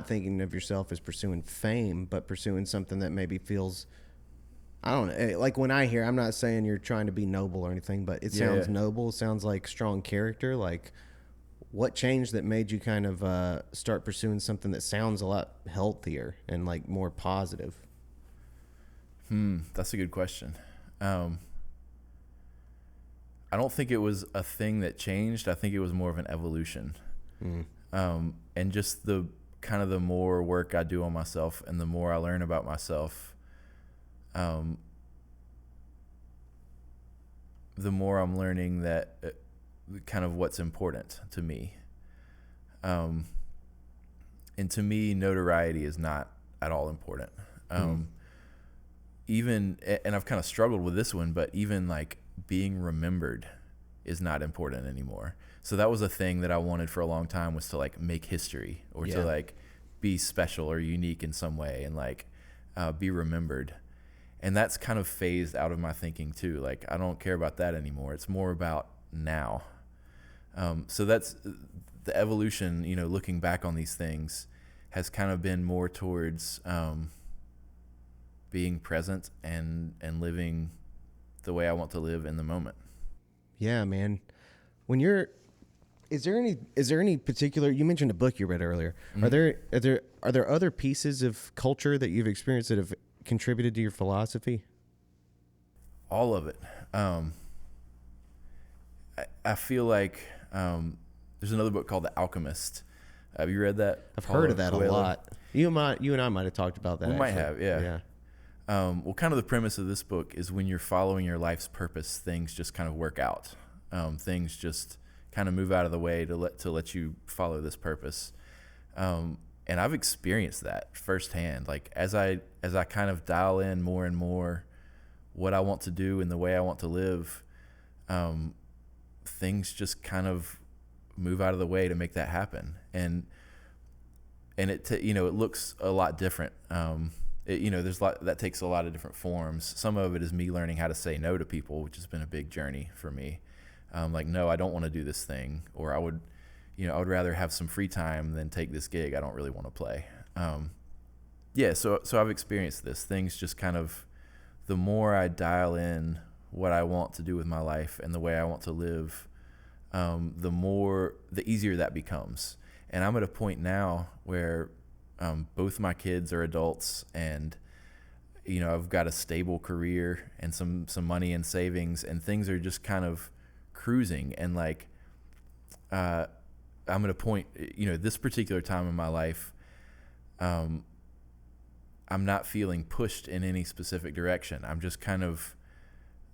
thinking of yourself as pursuing fame, but pursuing something that maybe feels, I don't know, like when I hear, I'm not saying you're trying to be noble or anything, but it sounds noble, sounds like strong character. Like, what changed that made you kind of start pursuing something that sounds a lot healthier and like more positive? That's a good question. I don't think it was a thing that changed. I think it was more of an evolution. And just the kind of the more work I do on myself and the more I learn about myself, the more I'm learning that kind of what's important to me. And to me, notoriety is not at all important. Even, and I've kind of struggled with this one, but even like being remembered is not important anymore. So that was a thing that I wanted for a long time, was to like make history, or to like be special or unique in some way, and like be remembered. And that's kind of phased out of my thinking too. Like, I don't care about that anymore. It's more about now. So that's the evolution, you know, looking back on these things has kind of been more towards being present and living the way I want to live in the moment. Yeah, man. When you're, is there any particular, you mentioned a book you read earlier. Are there other pieces of culture that you've experienced that have contributed to your philosophy? All of it. I feel like there's another book called The Alchemist. Have you read that? I've heard of that a lot. You and I might have talked about that. We might have, yeah. Well, kind of the premise of this book is when you're following your life's purpose, things just kind of work out. Things just kind of move out of the way to let you follow this purpose. And I've experienced that firsthand. Like, as I kind of dial in more and more what I want to do and the way I want to live, things just kind of move out of the way to make that happen. And it looks a lot different. There's a lot that takes a lot of different forms. Some of it is me learning how to say no to people, which has been a big journey for me. Like, no, I don't want to do this thing, or I would rather have some free time than take this gig I don't really want to play. So I've experienced this. Things just kind of, the more I dial in what I want to do with my life and the way I want to live, the easier that becomes. And I'm at a point now where both my kids are adults, and I've got a stable career and some money and savings, and things are just kind of cruising. And like, I'm at a point, this particular time in my life, I'm not feeling pushed in any specific direction. I'm just kind of,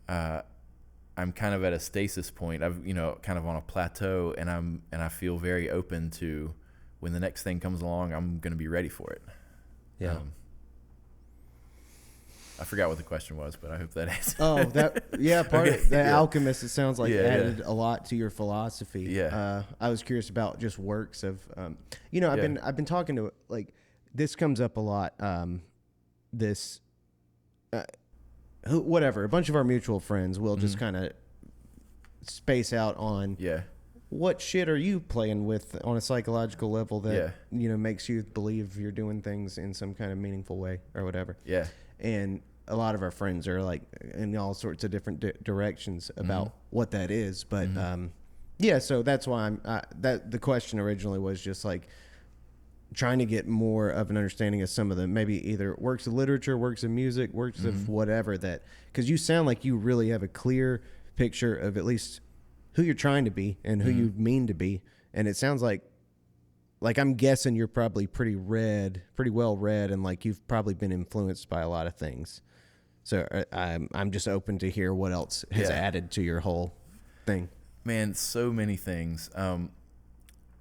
I'm kind of at a stasis point. I've, kind of on a plateau, and I feel very open to when the next thing comes along, I'm going to be ready for it. Yeah. I forgot what the question was, but I hope that answers. Oh, part of the Alchemist, it sounds like added a lot to your philosophy. Yeah. I was curious about just works of, I've been talking to, like, this comes up a lot. Whatever, a bunch of our mutual friends will just kind of space out on what shit are you playing with on a psychological level that makes you believe you're doing things in some kind of meaningful way or whatever. And a lot of our friends are like in all sorts of different directions about what that is, but so that's why the question originally was just like trying to get more of an understanding of some of the maybe either works of literature, works of music, works of whatever, that because you sound like you really have a clear picture of at least who you're trying to be and who you mean to be. And it sounds like I'm guessing you're probably pretty well read, and like you've probably been influenced by a lot of things. So I'm just open to hear what else has added to your whole thing. Man, so many things.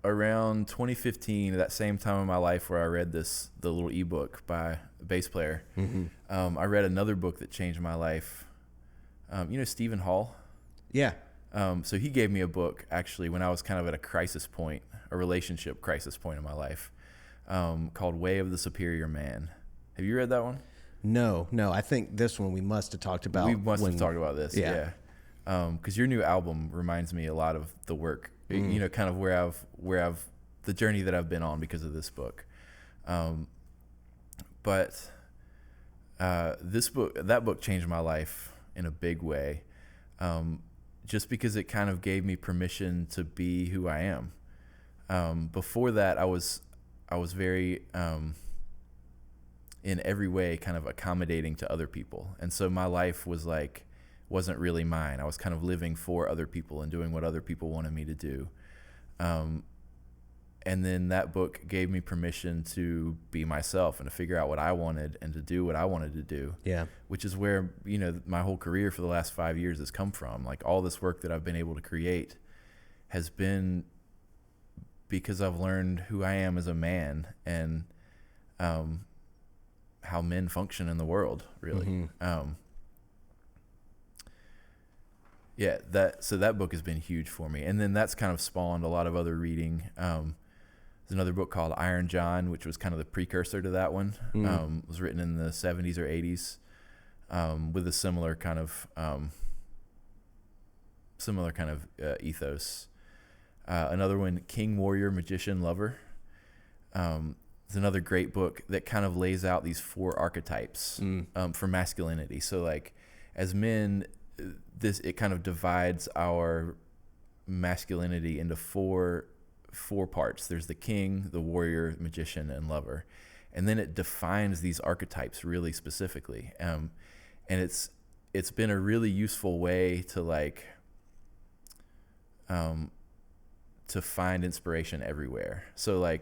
Around 2015, at that same time in my life where I read the little ebook by a bass player, I read another book that changed my life. Stephen Hall? Yeah. So he gave me a book actually when I was kind of at a relationship crisis point in my life, called Way of the Superior Man. Have you read that one? No. I think this one we must have talked about. We must have talked about this. Yeah. Because your new album reminds me a lot of the work, kind of where I've the journey that I've been on because of this book. But that book changed my life in a big way. Just because it kind of gave me permission to be who I am. Before that, I was very, in every way, kind of accommodating to other people. And so my life wasn't really mine. I was kind of living for other people and doing what other people wanted me to do. And then that book gave me permission to be myself and to figure out what I wanted and to do what I wanted to do. Yeah. Which is where, my whole career for the last 5 years has come from. Like all this work that I've been able to create has been because I've learned who I am as a man and how men function in the world, really. That book has been huge for me. And then that's kind of spawned a lot of other reading. There's another book called Iron John, which was kind of the precursor to that one. It was written in the 70s or 80s, with a similar kind of ethos. Another one, King, Warrior, Magician, Lover. It's another great book that kind of lays out these 4 archetypes for masculinity. So like as men, it kind of divides our masculinity into four parts. There's the king, the warrior, magician, and lover. And then it defines these archetypes really specifically. And it's been a really useful way to to find inspiration everywhere. So I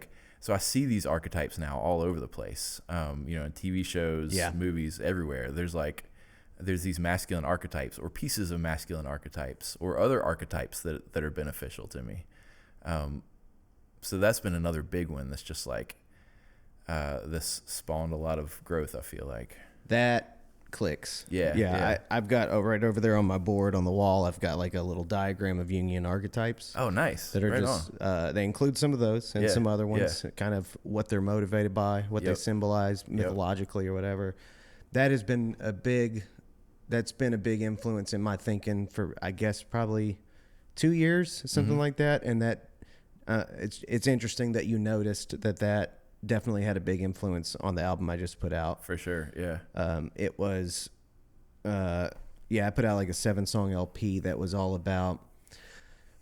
see these archetypes now all over the place. In TV shows, movies, everywhere. There's these masculine archetypes or pieces of masculine archetypes or other archetypes that are beneficial to me. So that's been another big one that's just this spawned a lot of growth, I feel like. That clicks. Yeah. I've got right over there on my board on the wall, I've got like a little diagram of Jungian archetypes. Oh, nice. That are they include some of those and some other ones, kind of what they're motivated by, what they symbolize mythologically or whatever. That has been a big influence in my thinking for, I guess, probably 2 years, something like that. And that it's interesting that you noticed that definitely had a big influence on the album I just put out. For sure, yeah. It was, I put out like a 7-song LP that was all about,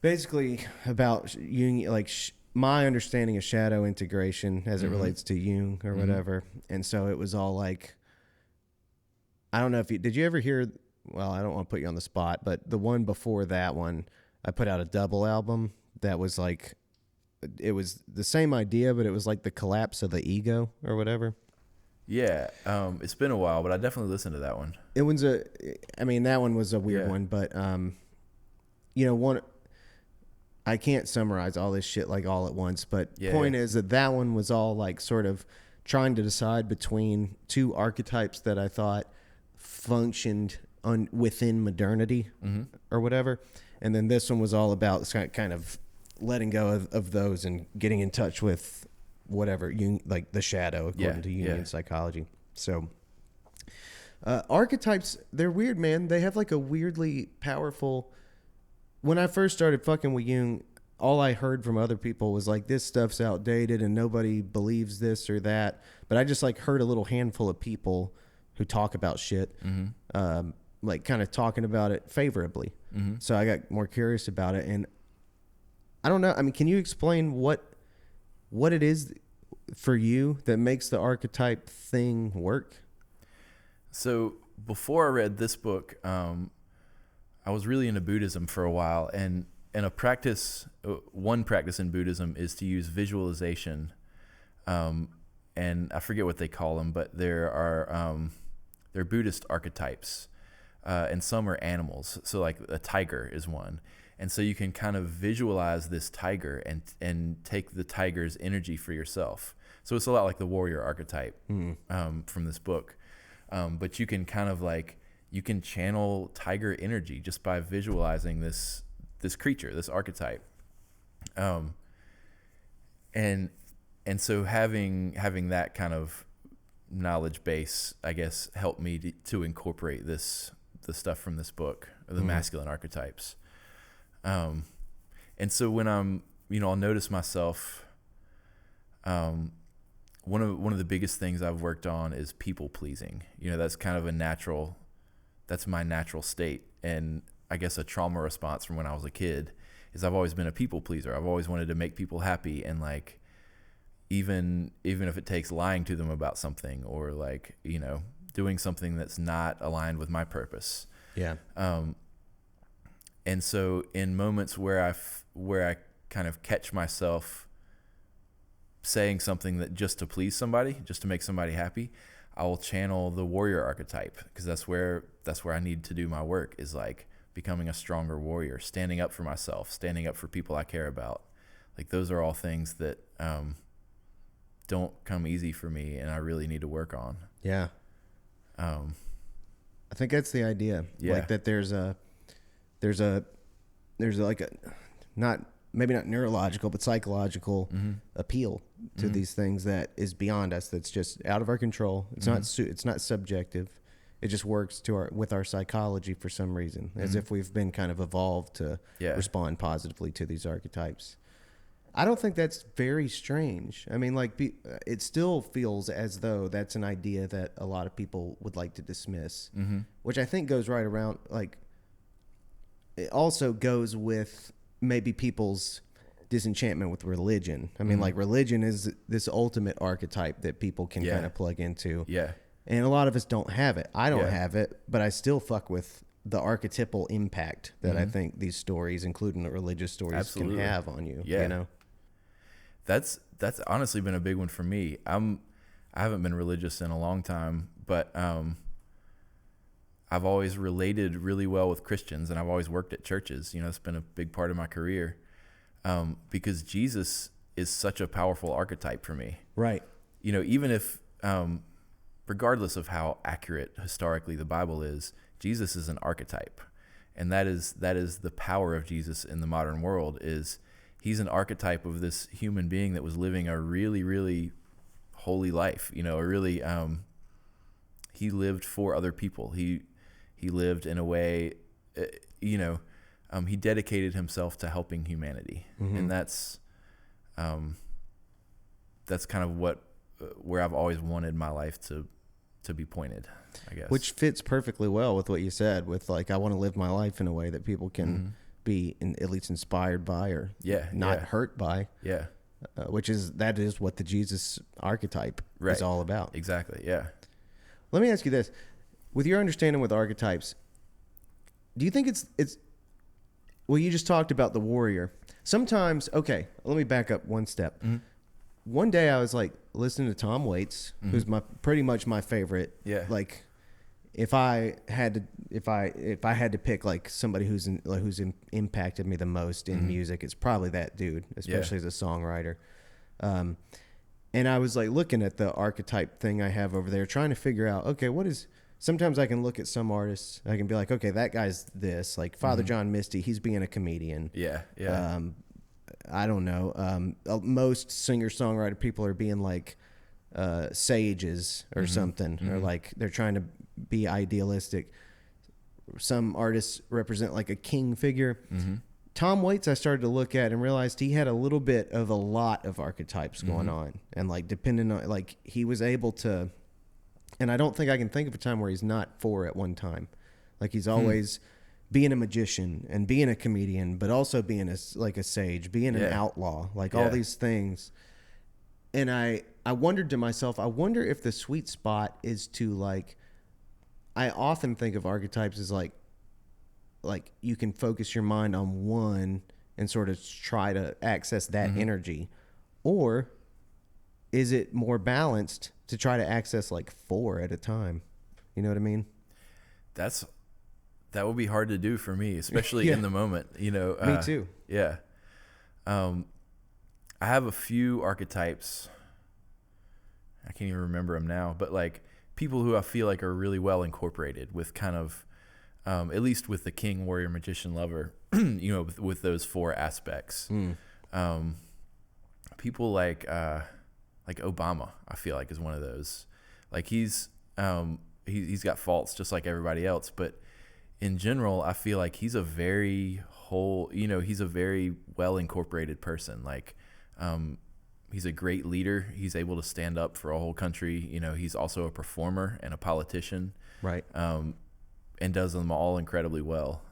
basically about Jung, my understanding of shadow integration as it relates to Jung or whatever. And so it was all like, I don't know if did you ever hear, well, I don't want to put you on the spot, but the one before that one, I put out a double album that was like it was the same idea, but it was like the collapse of the ego or whatever. Yeah. It's been a while, but I definitely listened to that one. It was that one was a weird one, but I can't summarize all this shit like all at once, but point is that one was all like sort of trying to decide between two archetypes that I thought functioned within modernity or whatever. And then this one was all about kind of letting go of those and getting in touch with whatever, like the shadow, according to Jungian psychology. So archetypes, they're weird, man. They have like a weirdly powerful... When I first started fucking with Jung, all I heard from other people was like, this stuff's outdated and nobody believes this or that. But I just like heard a little handful of people who talk about shit, like kind of talking about it favorably. So I got more curious about it. And I don't know. I mean, can you explain what it is for you that makes the archetype thing work? So before I read this book, I was really into Buddhism for a while, and one practice in Buddhism is to use visualization, and I forget what they call them, but they're Buddhist archetypes, and some are animals. So like a tiger is one, and so you can kind of visualize this tiger and take the tiger's energy for yourself. So it's a lot like the warrior archetype from this book, but you can kind of like. You can channel tiger energy just by visualizing this creature, this archetype, and so having that kind of knowledge base, I guess, helped me to incorporate the stuff from this book, the masculine archetypes, and so when I'll notice myself. One of the biggest things I've worked on is people pleasing. That's kind of that's my natural state, and I guess a trauma response from when I was a kid is I've always been a people pleaser. I've always wanted to make people happy, and like even if it takes lying to them about something or like doing something that's not aligned with my purpose. Yeah. And so in moments where I kind of catch myself saying something that just to please somebody, just to make somebody happy, I will channel the warrior archetype, because that's where I need to do my work, is like becoming a stronger warrior, standing up for myself, standing up for people I care about. Like those are all things that don't come easy for me, and I really need to work on. Yeah. I think that's the idea. Yeah. Like that there's like a maybe not neurological, but psychological appeal to these things that is beyond us. That's just out of our control. It's not subjective. It just works with our psychology for some reason, as if we've been kind of evolved to respond positively to these archetypes. I don't think that's very strange. I mean, like it still feels as though that's an idea that a lot of people would like to dismiss, which I think goes right around. Like it also goes with maybe people's disenchantment with religion. I mean, like religion is this ultimate archetype that people can kind of plug into. Yeah. And a lot of us don't have it. I don't have it, but I still fuck with the archetypal impact that I think these stories, including the religious stories, can have on you. Yeah. That's honestly been a big one for me. I haven't been religious in a long time, but I've always related really well with Christians, and I've always worked at churches. It's been a big part of my career, because Jesus is such a powerful archetype for me. Right. Even if, regardless of how accurate historically the Bible is, Jesus is an archetype, and that is the power of Jesus in the modern world. Is he's an archetype of this human being that was living a really, really holy life. He lived for other people. He lived in a way, he dedicated himself to helping humanity. And that's kind of where I've always wanted my life to be pointed, I guess. Which fits perfectly well with what you said, with like, I want to live my life in a way that people can be at least inspired by or not hurt by. Yeah. That is what the Jesus archetype is all about. Exactly. Yeah. Let me ask you this. With your understanding with archetypes, do you think it's well, you just talked about the warrior. Sometimes, okay, let me back up one step. One day I was like listening to Tom Waits, who's pretty much my favorite. Yeah. Like, if I had to pick like somebody who's impacted me the most in music, it's probably that dude, especially as a songwriter. And I was like looking at the archetype thing I have over there, trying to figure out, okay, what is. Sometimes I can look at some artists, I can be like, okay, that guy's this, like Father John Misty, he's being a comedian. Yeah. I don't know. Most singer-songwriter people are being like sages or something, or like they're trying to be idealistic. Some artists represent like a king figure. Tom Waits, I started to look at and realized he had a little bit of a lot of archetypes going on, and like depending on, like he was able to. And I don't think I can think of a time where he's not four at one time. Like he's always being a magician and being a comedian, but also being a sage, being an outlaw, like all these things. And I wondered to myself, I wonder if the sweet spot is to like, I often think of archetypes as like you can focus your mind on one and sort of try to access that energy, or is it more balanced to try to access like four at a time? You know what I mean? That would be hard to do for me, especially in the moment, you know. Me too. Yeah. I have a few archetypes. I can't even remember them now, but like people who I feel like are really well incorporated with kind of, at least with the king, warrior, magician, lover, you know, with those four aspects. People like Obama, I feel like, is one of those. Like he's got faults just like everybody else, but in general, I feel like he's a very he's a very well incorporated person. Like, he's a great leader. He's able to stand up for a whole country. You know, he's also a performer and a politician. Right. And does them all incredibly well.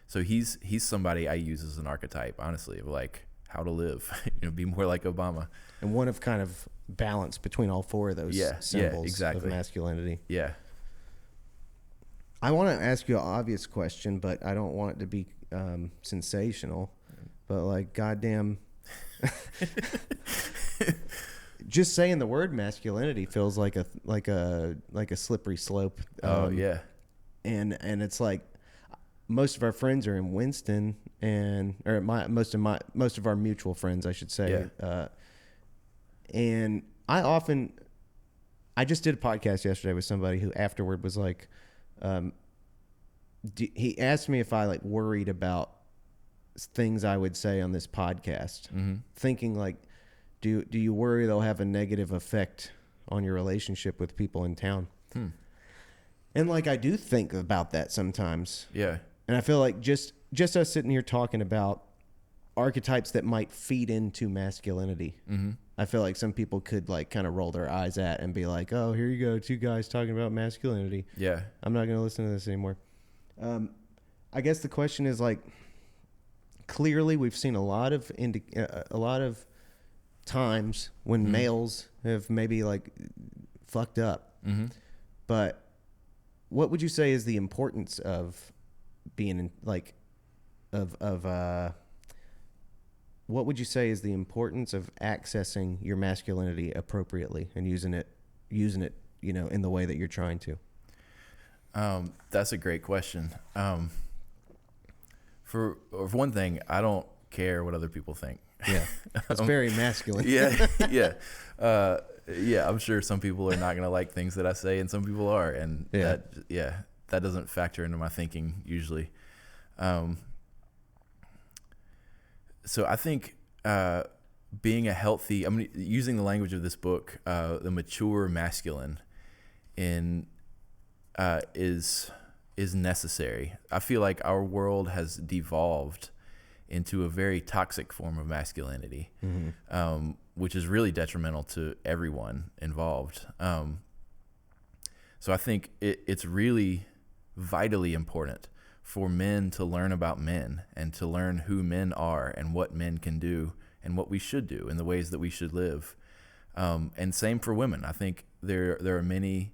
So he's somebody I use as an archetype, honestly, of like how to live, you know, be more like Obama. And one of kind of balance between all four of those symbols of masculinity. Yeah. I want to ask you an obvious question, but I don't want it to be sensational. But like, goddamn, just saying the word masculinity feels like a slippery slope. And it's like most of our friends are in Winston, most of our mutual friends, I should say. Yeah. And I just did a podcast yesterday with somebody who afterward was like, he asked me if I like worried about things I would say on this podcast, thinking like, do you worry they'll have a negative effect on your relationship with people in town? And like, I do think about that sometimes. Yeah. And I feel like just us sitting here talking about archetypes that might feed into masculinity. I feel like some people could like kind of roll their eyes at and be like, oh, here you go, two guys talking about masculinity. Yeah. I'm not going to listen to this anymore. I guess the question is like, clearly we've seen a lot of times when males have maybe like fucked up. But what would you say is the importance of being what would you say is the importance of accessing your masculinity appropriately and using it, you know, in the way that you're trying to? That's a great question. For one thing, I don't care what other people think. Yeah. That's very masculine. Yeah. I'm sure some people are not going to like things that I say, and some people are. And that doesn't factor into my thinking usually. So I think being a healthy, using the language of this book, the mature masculine is necessary. I feel like our world has devolved into a very toxic form of masculinity, which is really detrimental to everyone involved. So I think it's really vitally important for men to learn about men and to learn who men are and what men can do and what we should do and the ways that we should live. And same for women. I think there are many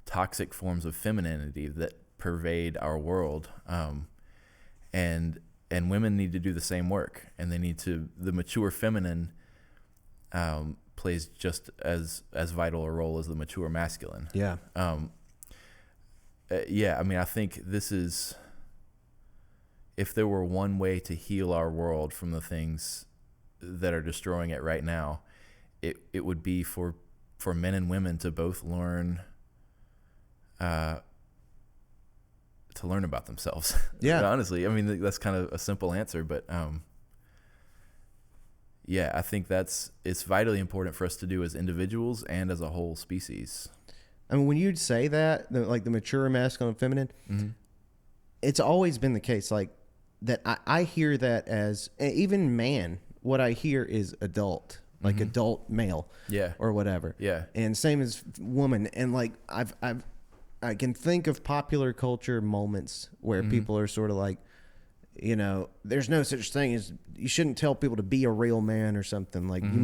toxic forms of femininity that pervade our world. And and women need to do the same work, and the mature feminine plays just as vital a role as the mature masculine. Yeah. Yeah, I mean, I think this is, if there were one way to heal our world from the things that are destroying it right now, it would be for men and women to both learn about themselves. Yeah. Honestly, I mean, that's kind of a simple answer, but yeah, I think it's vitally important for us to do as individuals and as a whole species. I mean, when you'd say that, like the mature masculine and feminine, Mm-hmm. it's always been the case. Like that, I hear that as even man. What I hear is adult, like Mm-hmm. adult male, Yeah. or whatever. Yeah. And same as woman. And like I can think of popular culture moments where Mm-hmm. people are sort of like, you know, there's no such thing as, you shouldn't tell people to be a real man or something. Like Mm-hmm.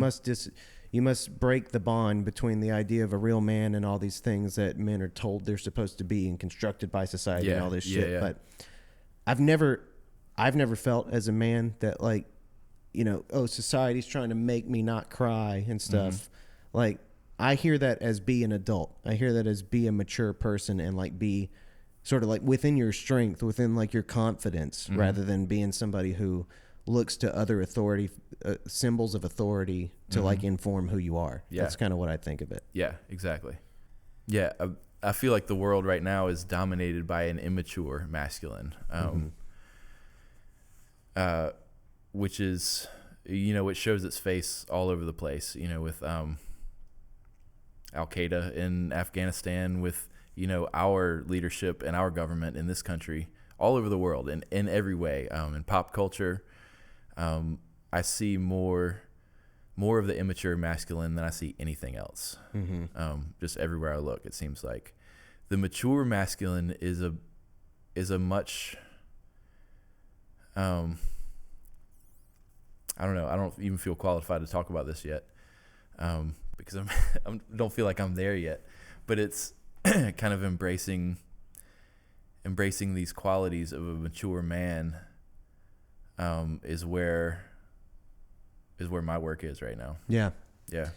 you must break the bond between the idea of a real man and all these things that men are told they're supposed to be and constructed by society and all this shit. Yeah. But I've never felt as a man that, like, you know, oh, society's trying to make me not cry and stuff. Mm-hmm. Like, I hear that as be an adult. I hear that as be a mature person and like be sort of like within your strength, within like your confidence, Mm-hmm. rather than being somebody who looks to other authority, symbols of authority to like inform who you are. Yeah. That's kind of what I think of it. Yeah, exactly. Yeah, I feel like the world right now is dominated by an immature masculine, which is, you know, it shows its face all over the place, you know, with Al-Qaeda in Afghanistan, with, you know, our leadership and our government in this country, all over the world, in every way, in pop culture. I see more of the immature masculine than I see anything else. Just everywhere I look, it seems like the mature masculine is a much, I don't know. I don't even feel qualified to talk about this yet, because I don't feel like I'm there yet. But it's kind of embracing these qualities of a mature man. Is where my work is right now. Yeah. Yeah.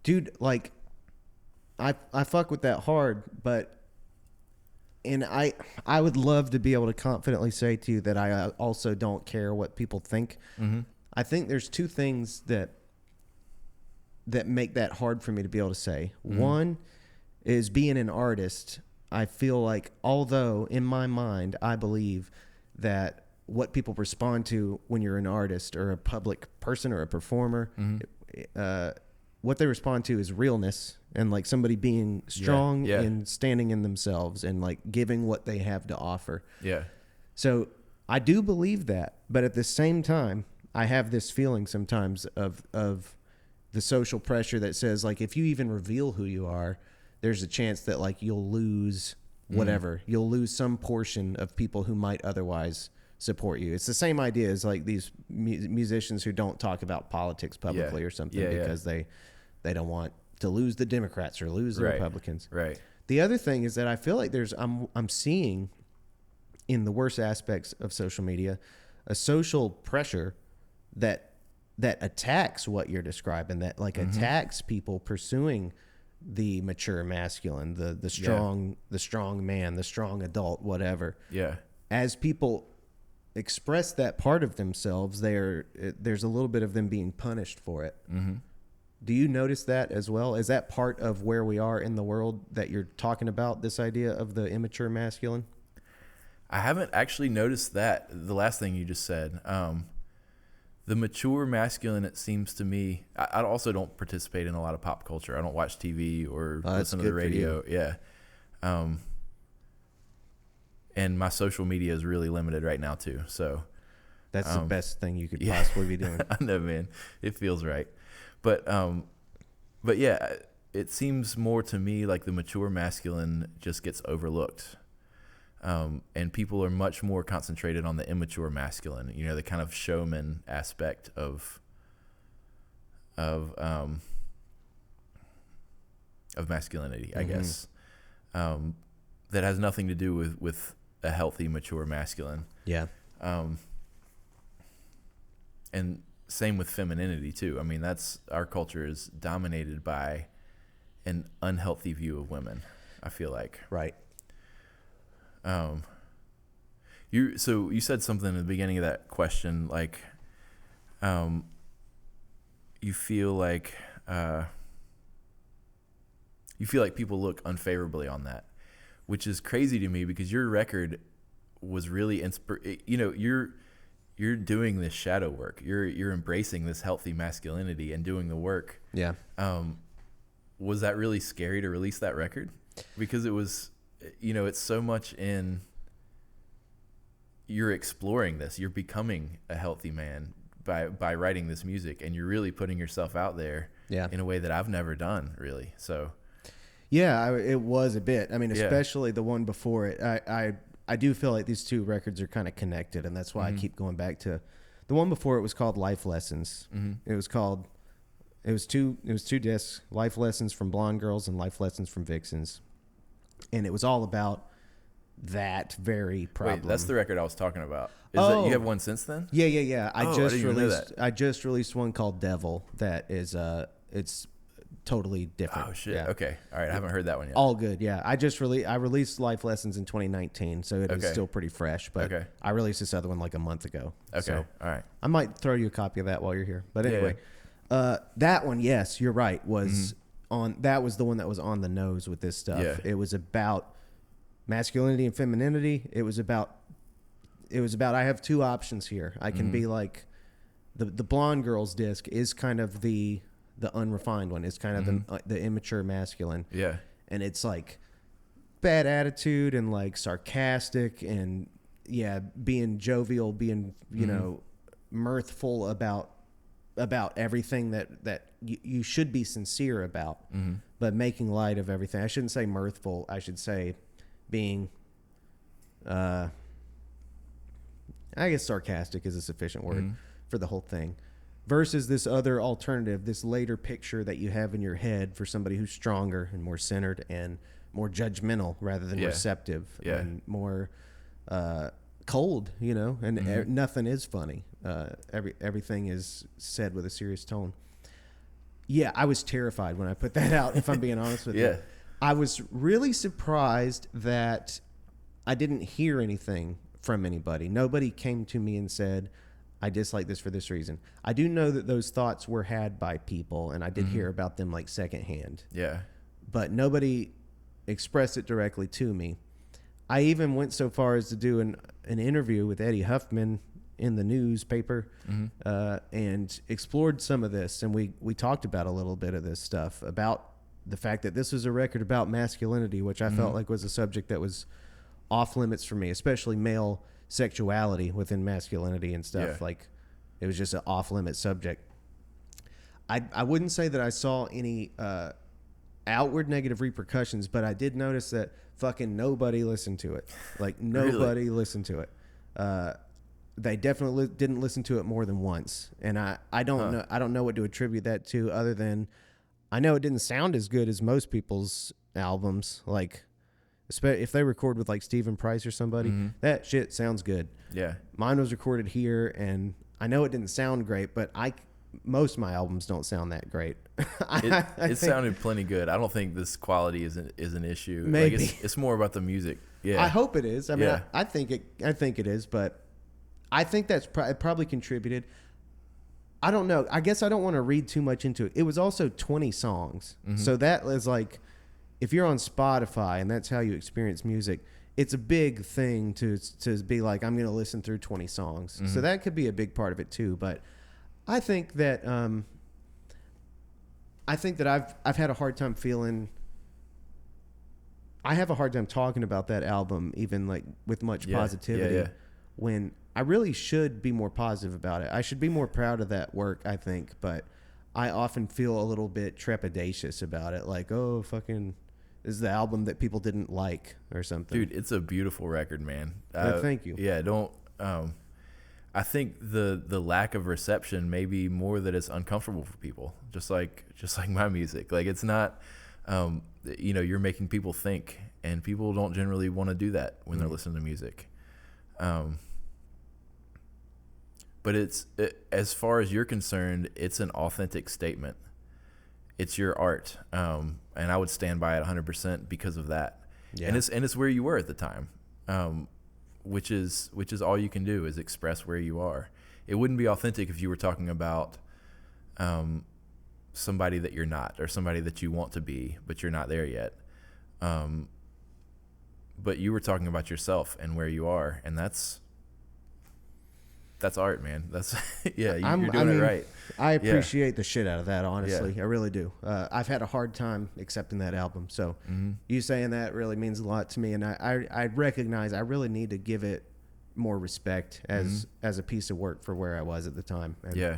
Dude, like I fuck with that hard, but and I would love to be able to confidently say to you that I also don't care what people think. Mm-hmm. I think there's two things that make that hard for me to be able to say. Mm-hmm. One is being an artist. I feel like, although in my mind I believe that what people respond to when you're an artist or a public person or a performer, what they respond to is realness and like somebody being strong and standing in themselves and like giving what they have to offer. Yeah. So I do believe that, but at the same time, I have this feeling sometimes of the social pressure that says, like, if you even reveal who you are, there's a chance that like you'll lose whatever. You'll lose some portion of people who might otherwise support you. It's the same idea as like these musicians who don't talk about politics publicly or something because they don't want to lose the Democrats or lose the Republicans. Right. The other thing is that I feel like I'm seeing in the worst aspects of social media a social pressure that attacks what you're describing, that like attacks people pursuing the mature masculine, the strong man, the strong adult, whatever. Yeah. As people express that part of themselves, there's a little bit of them being punished for it. Mm-hmm. Do you notice that as well? Is that part of where we are in the world that you're talking about, this idea of the immature masculine? I haven't actually noticed that, the last thing you just said. The mature masculine, it seems to me, I also don't participate in a lot of pop culture. I don't watch TV or listen to the radio. Yeah. And my social media is really limited right now too. So that's the best thing you could possibly be doing. I know, man. It feels right. But yeah, it seems more to me like the mature masculine just gets overlooked. And people are much more concentrated on the immature masculine, you know, the kind of showman aspect of masculinity, I guess, that has nothing to do with a healthy, mature masculine. Yeah. And same with femininity too. I mean, that's our culture is dominated by an unhealthy view of women, I feel like. Right. You said something at the beginning of that question, like, you feel like people look unfavorably on that, which is crazy to me because your record was really you're doing this shadow work. You're embracing this healthy masculinity and doing the work. Yeah. Was that really scary to release that record? Because it was, it's so much in, you're exploring this, you're becoming a healthy man by writing this music, and you're really putting yourself out there in a way that I've never done, really. So yeah, it was a bit. I mean, especially the one before it. I do feel like these two records are kind of connected, and that's why I keep going back to the one before. It was called Life Lessons. It was two discs, Life Lessons from Blonde Girls and Life Lessons from Vixens, and it was all about that very problem. Wait, that's the record I was talking about. That you have one since then? Yeah. I just released one called Devil that is it's totally different. Oh shit. Yeah. Okay. All right. I haven't heard that one yet. All good. Yeah. I released Life Lessons in 2019, so it is still pretty fresh, but I released this other one like a month ago. Okay. So all right. I might throw you a copy of that while you're here. But anyway, that one, yes, you're right, was that was the one that was on the nose with this stuff. Yeah. It was about masculinity and femininity. It was about I have two options here. I can be like the Blonde Girls disc is kind of the unrefined one. It's kind of the immature masculine. Yeah. And it's like bad attitude and like sarcastic and being jovial, being, mirthful about everything that you should be sincere about, but making light of everything. I shouldn't say mirthful. I should say being, I guess sarcastic is a sufficient word for the whole thing. Versus this other alternative, this later picture that you have in your head for somebody who's stronger and more centered and more judgmental rather than receptive and more cold, and nothing is funny. Everything is said with a serious tone. Yeah, I was terrified when I put that out, if I'm being honest with you. I was really surprised that I didn't hear anything from anybody. Nobody came to me and said, I dislike this for this reason. I do know that those thoughts were had by people, and I did hear about them like secondhand. Yeah. But nobody expressed it directly to me. I even went so far as to do an interview with Eddie Huffman in the newspaper and explored some of this. And we talked about a little bit of this stuff, about the fact that this was a record about masculinity, which I felt like was a subject that was off limits for me, especially male sexuality within masculinity and stuff. Like, it was just an off limit subject. I wouldn't say that I saw any outward negative repercussions, but I did notice that fucking nobody listened to it. Like, nobody listened to it. They definitely didn't listen to it more than once, and I don't know what to attribute that to, other than I know it didn't sound as good as most people's albums. Like, if they record with like Stephen Price or somebody, that shit sounds good. Yeah. Mine was recorded here, and I know it didn't sound great, but most of my albums don't sound that great. It sounded plenty good. I don't think this quality is an issue. Maybe. Like it's more about the music. Yeah. I hope it is. I mean, I think it is, but I think that's probably contributed. I don't know. I guess I don't want to read too much into it. It was also 20 songs. So that is like, if you're on Spotify and that's how you experience music, it's a big thing to be like, I'm going to listen through 20 songs. So that could be a big part of it too. But I think that I've had a hard time feeling. I have a hard time talking about that album, even like with much positivity, when I really should be more positive about it. I should be more proud of that work, I think, but I often feel a little bit trepidatious about it. Like, oh, fucking, this is the album that people didn't like or something. Dude, it's a beautiful record, man. Thank you. Yeah, I think the lack of reception may be more that it's uncomfortable for people, just like my music. Like, it's not, you're making people think, and people don't generally want to do that when they're listening to music. But as far as you're concerned, it's an authentic statement. It's your art, and I would stand by it 100% because of that. Yeah. And it's where you were at the time, which is all you can do is express where you are. It wouldn't be authentic if you were talking about somebody that you're not, or somebody that you want to be, but you're not there yet. But you were talking about yourself and where you are, and that's art, man. That's yeah, you're doing it right. I appreciate the shit out of that, honestly. Yeah. I really do. I've had a hard time accepting that album, so you saying that really means a lot to me, and I recognize I really need to give it more respect as a piece of work for where I was at the time. And Yeah.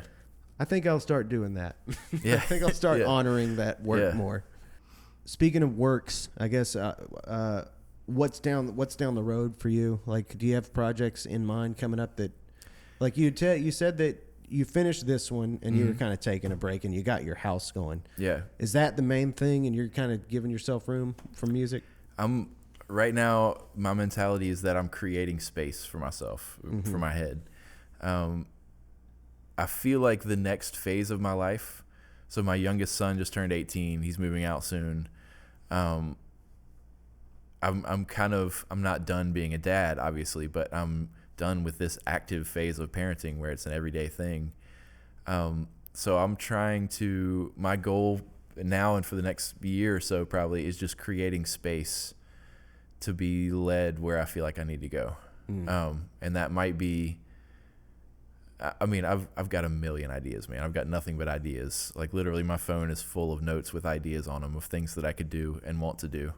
I think I'll start doing that. Yeah. I think I'll start honoring that work more. Speaking of works, I guess what's down the road for you? Like, do you have projects in mind coming up that, like you said that you finished this one and you were kind of taking a break and you got your house going. Yeah. Is that the main thing, and you're kind of giving yourself room for music? Right now, my mentality is that I'm creating space for myself, for my head. I feel like the next phase of my life, so my youngest son just turned 18. He's moving out soon. I'm not done being a dad, obviously, but I'm done with this active phase of parenting where it's an everyday thing. So I'm trying to, my goal now and for the next year or so probably is just creating space to be led where I feel like I need to go. And that might be, I mean, I've got a million ideas, man. I've got nothing but ideas. Like literally my phone is full of notes with ideas on them of things that I could do and want to do.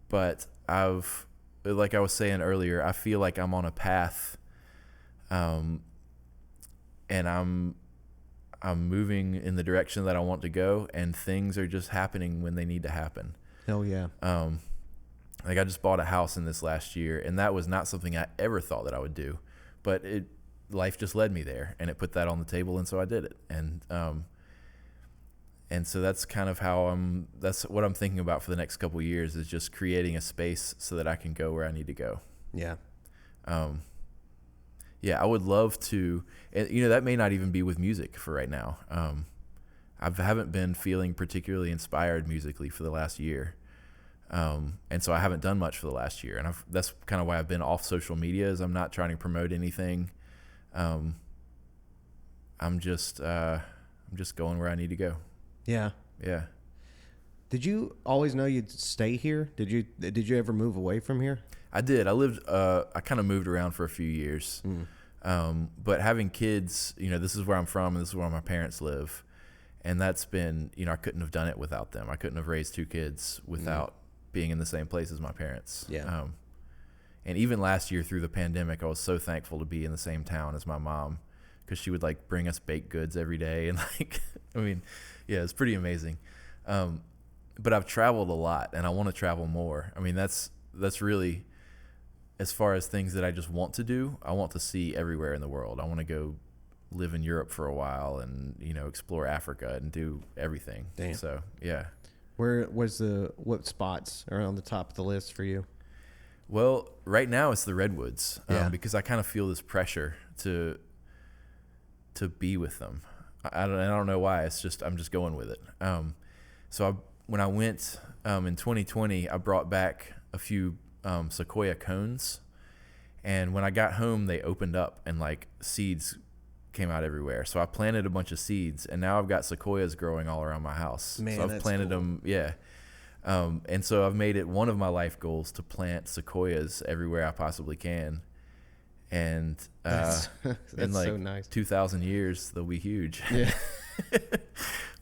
But like I was saying earlier, I feel like I'm on a path, and I'm moving in the direction that I want to go, and things are just happening when they need to happen. Hell yeah. Like I just bought a house in this last year, and that was not something I ever thought that I would do, but life just led me there, and it put that on the table, and so I did it. And so that's kind of that's what I'm thinking about for the next couple of years, is just creating a space so that I can go where I need to go. Yeah. Yeah, I would love to, and that may not even be with music for right now. I haven't been feeling particularly inspired musically for the last year. And so I haven't done much for the last year, and that's kind of why I've been off social media, is I'm not trying to promote anything. I'm just going where I need to go. Yeah. Yeah. Did you always know you'd stay here? Did you ever move away from here? I did. I kind of moved around for a few years. But having kids, this is where I'm from and this is where my parents live. And that's been, I couldn't have done it without them. I couldn't have raised two kids without being in the same place as my parents. Yeah. And even last year through the pandemic, I was so thankful to be in the same town as my mom, because she would bring us baked goods every day. And it's pretty amazing. But I've traveled a lot and I want to travel more. I mean, that's really, as far as things that I just want to do, I want to see everywhere in the world. I want to go live in Europe for a while and, explore Africa and do everything. Damn. So, yeah. What spots are on the top of the list for you? Well, right now it's the Redwoods, because I kind of feel this pressure to be with them. I don't know why. It's just, I'm just going with it. When I went in 2020, I brought back a few sequoia cones, and when I got home, they opened up and seeds came out everywhere. So I planted a bunch of seeds, and now I've got sequoias growing all around my house. Man, so I've planted them, and so I've made it one of my life goals to plant sequoias everywhere I possibly can. And that's in so nice. 2,000 years, they'll be huge. Yeah.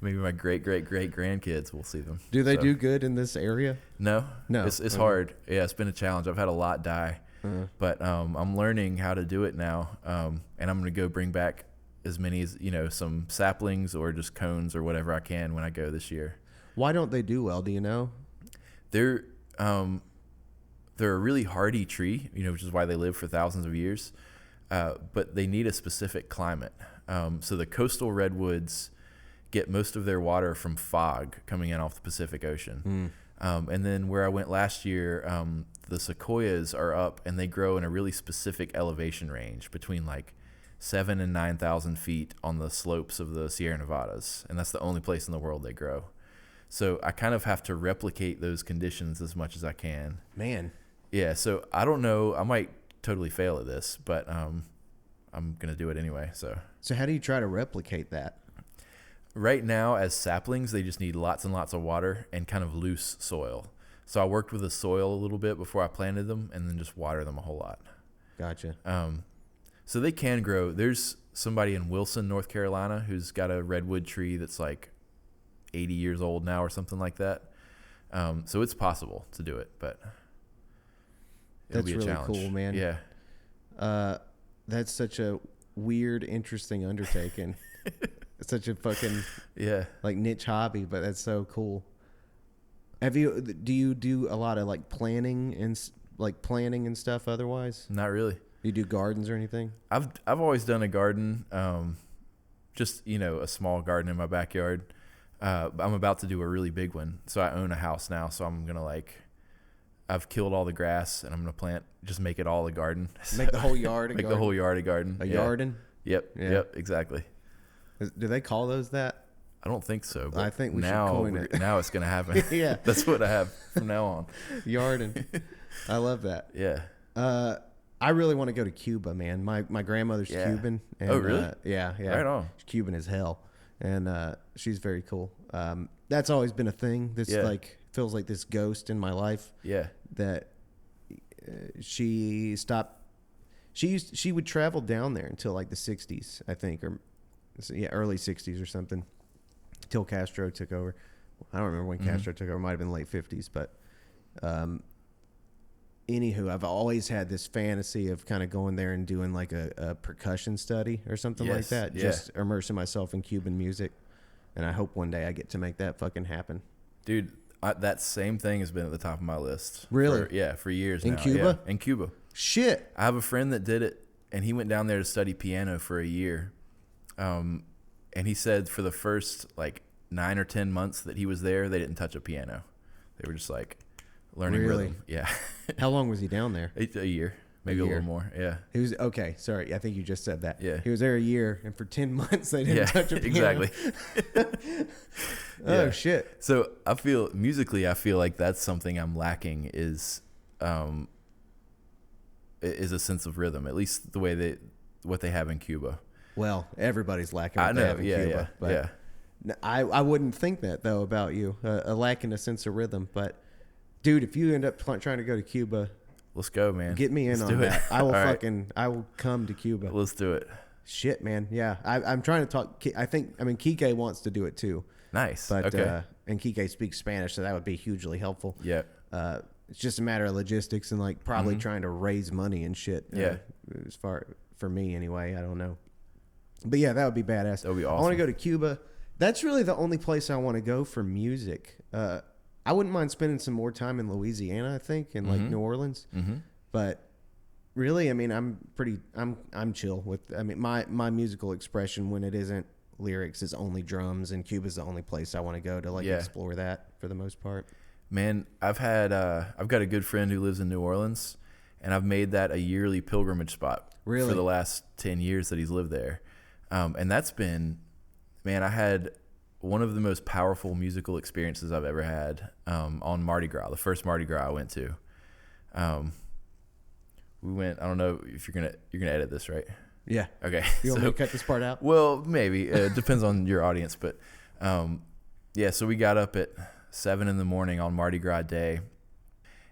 Maybe my great grandkids will see them. Do they do good in this area? No. No. It's hard. Yeah, it's been a challenge. I've had a lot die. But I'm learning how to do it now. And I'm going to go bring back as many as, some saplings or just cones or whatever I can when I go this year. Why don't they do well? Do you know? They're a really hardy tree, which is why they live for thousands of years. But they need a specific climate. So the coastal redwoods get most of their water from fog coming in off the Pacific Ocean. And then where I went last year, the sequoias are up, and they grow in a really specific elevation range between like 7,000 and 9,000 feet on the slopes of the Sierra Nevadas, and that's the only place in the world they grow. So I kind of have to replicate those conditions as much as I can. Man. Yeah, so I don't know. I might totally fail at this, but I'm going to do it anyway. So how do you try to replicate that? Right now, as saplings, they just need lots and lots of water and kind of loose soil. So I worked with the soil a little bit before I planted them, and then just water them a whole lot. Gotcha. So they can grow. There's somebody in Wilson, North Carolina, who's got a redwood tree that's like 80 years old now or something like that. So it's possible to do it, but it'll be a really challenge. Cool, man. Yeah. That's such a weird, interesting undertaking. It's such a fucking like niche hobby, but that's so cool. Do you do a lot of like planning and stuff otherwise? Not really. You do gardens or anything? I've always done a garden, just a small garden in my backyard. I'm about to do a really big one, so I own a house now. So I'm gonna I've killed all the grass, and I'm gonna make it all a garden. Make the whole yard a garden. The whole yard a garden. A garden? Yep. Yeah. Yep. Exactly. Do they call those that? I don't think so. But I think we should coin it. Now it's gonna happen. Yeah. That's what I have from now on. Yarden. I love that. Yeah. I really want to go to Cuba, man. My grandmother's Cuban. And, oh, really? Yeah. Right on. She's Cuban as hell, and she's very cool. That's always been a thing. This feels like this ghost in my life. Yeah. That she stopped. She would travel down there until like the 60s, I think, or early 60s or something, till Castro took over. I don't remember when Castro took over. It might have been late 50s, but anywho, I've always had this fantasy of kind of going there and doing like a percussion study or something like that. Yeah. Just immersing myself in Cuban music. And I hope one day I get to make that fucking happen. Dude, that same thing has been at the top of my list. Really? For years in now. Cuba? Yeah, in Cuba. Shit. I have a friend that did it, and he went down there to study piano for a year. And he said for the first 9 or 10 months that he was there, they didn't touch a piano. They were just learning rhythm. Yeah. How long was he down there? A year, maybe a little more. Yeah. He was okay. Sorry, I think you just said that. Yeah. He was there a year, and for 10 months they didn't touch a piano. Exactly. Oh shit. So I feel like that's something I'm lacking is a sense of rhythm, at least the way what they have in Cuba. Well, everybody's lacking what I they know. have in Cuba. But I wouldn't think that though about you, lacking a sense of rhythm. But dude, if you end up trying to go to Cuba, let's go, man. Get me in on that. I will I will come to Cuba. Let's do it. Shit, man. Yeah, I'm trying to talk. Kike wants to do it too. Nice. But okay. And Kike speaks Spanish, so that would be hugely helpful. Yeah. It's just a matter of logistics and probably trying to raise money and shit. Yeah. As far for me anyway, I don't know. But yeah, that would be badass. That would be awesome. I want to go to Cuba. That's really the only place I want to go for music. I wouldn't mind spending some more time in Louisiana, I think, in New Orleans. Mm-hmm. But really, I'm chill with. My musical expression when it isn't lyrics is only drums, and Cuba's the only place I want to go to explore that for the most part. Man, I've got a good friend who lives in New Orleans, and I've made that a yearly pilgrimage spot for the last 10 years that he's lived there. And that's been, man, I had one of the most powerful musical experiences I've ever had on Mardi Gras, the first Mardi Gras I went to. We went, I don't know if you're gonna edit this, right? Yeah. Okay. You want me to cut this part out? Well, maybe. It depends on your audience. But so we got up at 7 a.m. on Mardi Gras Day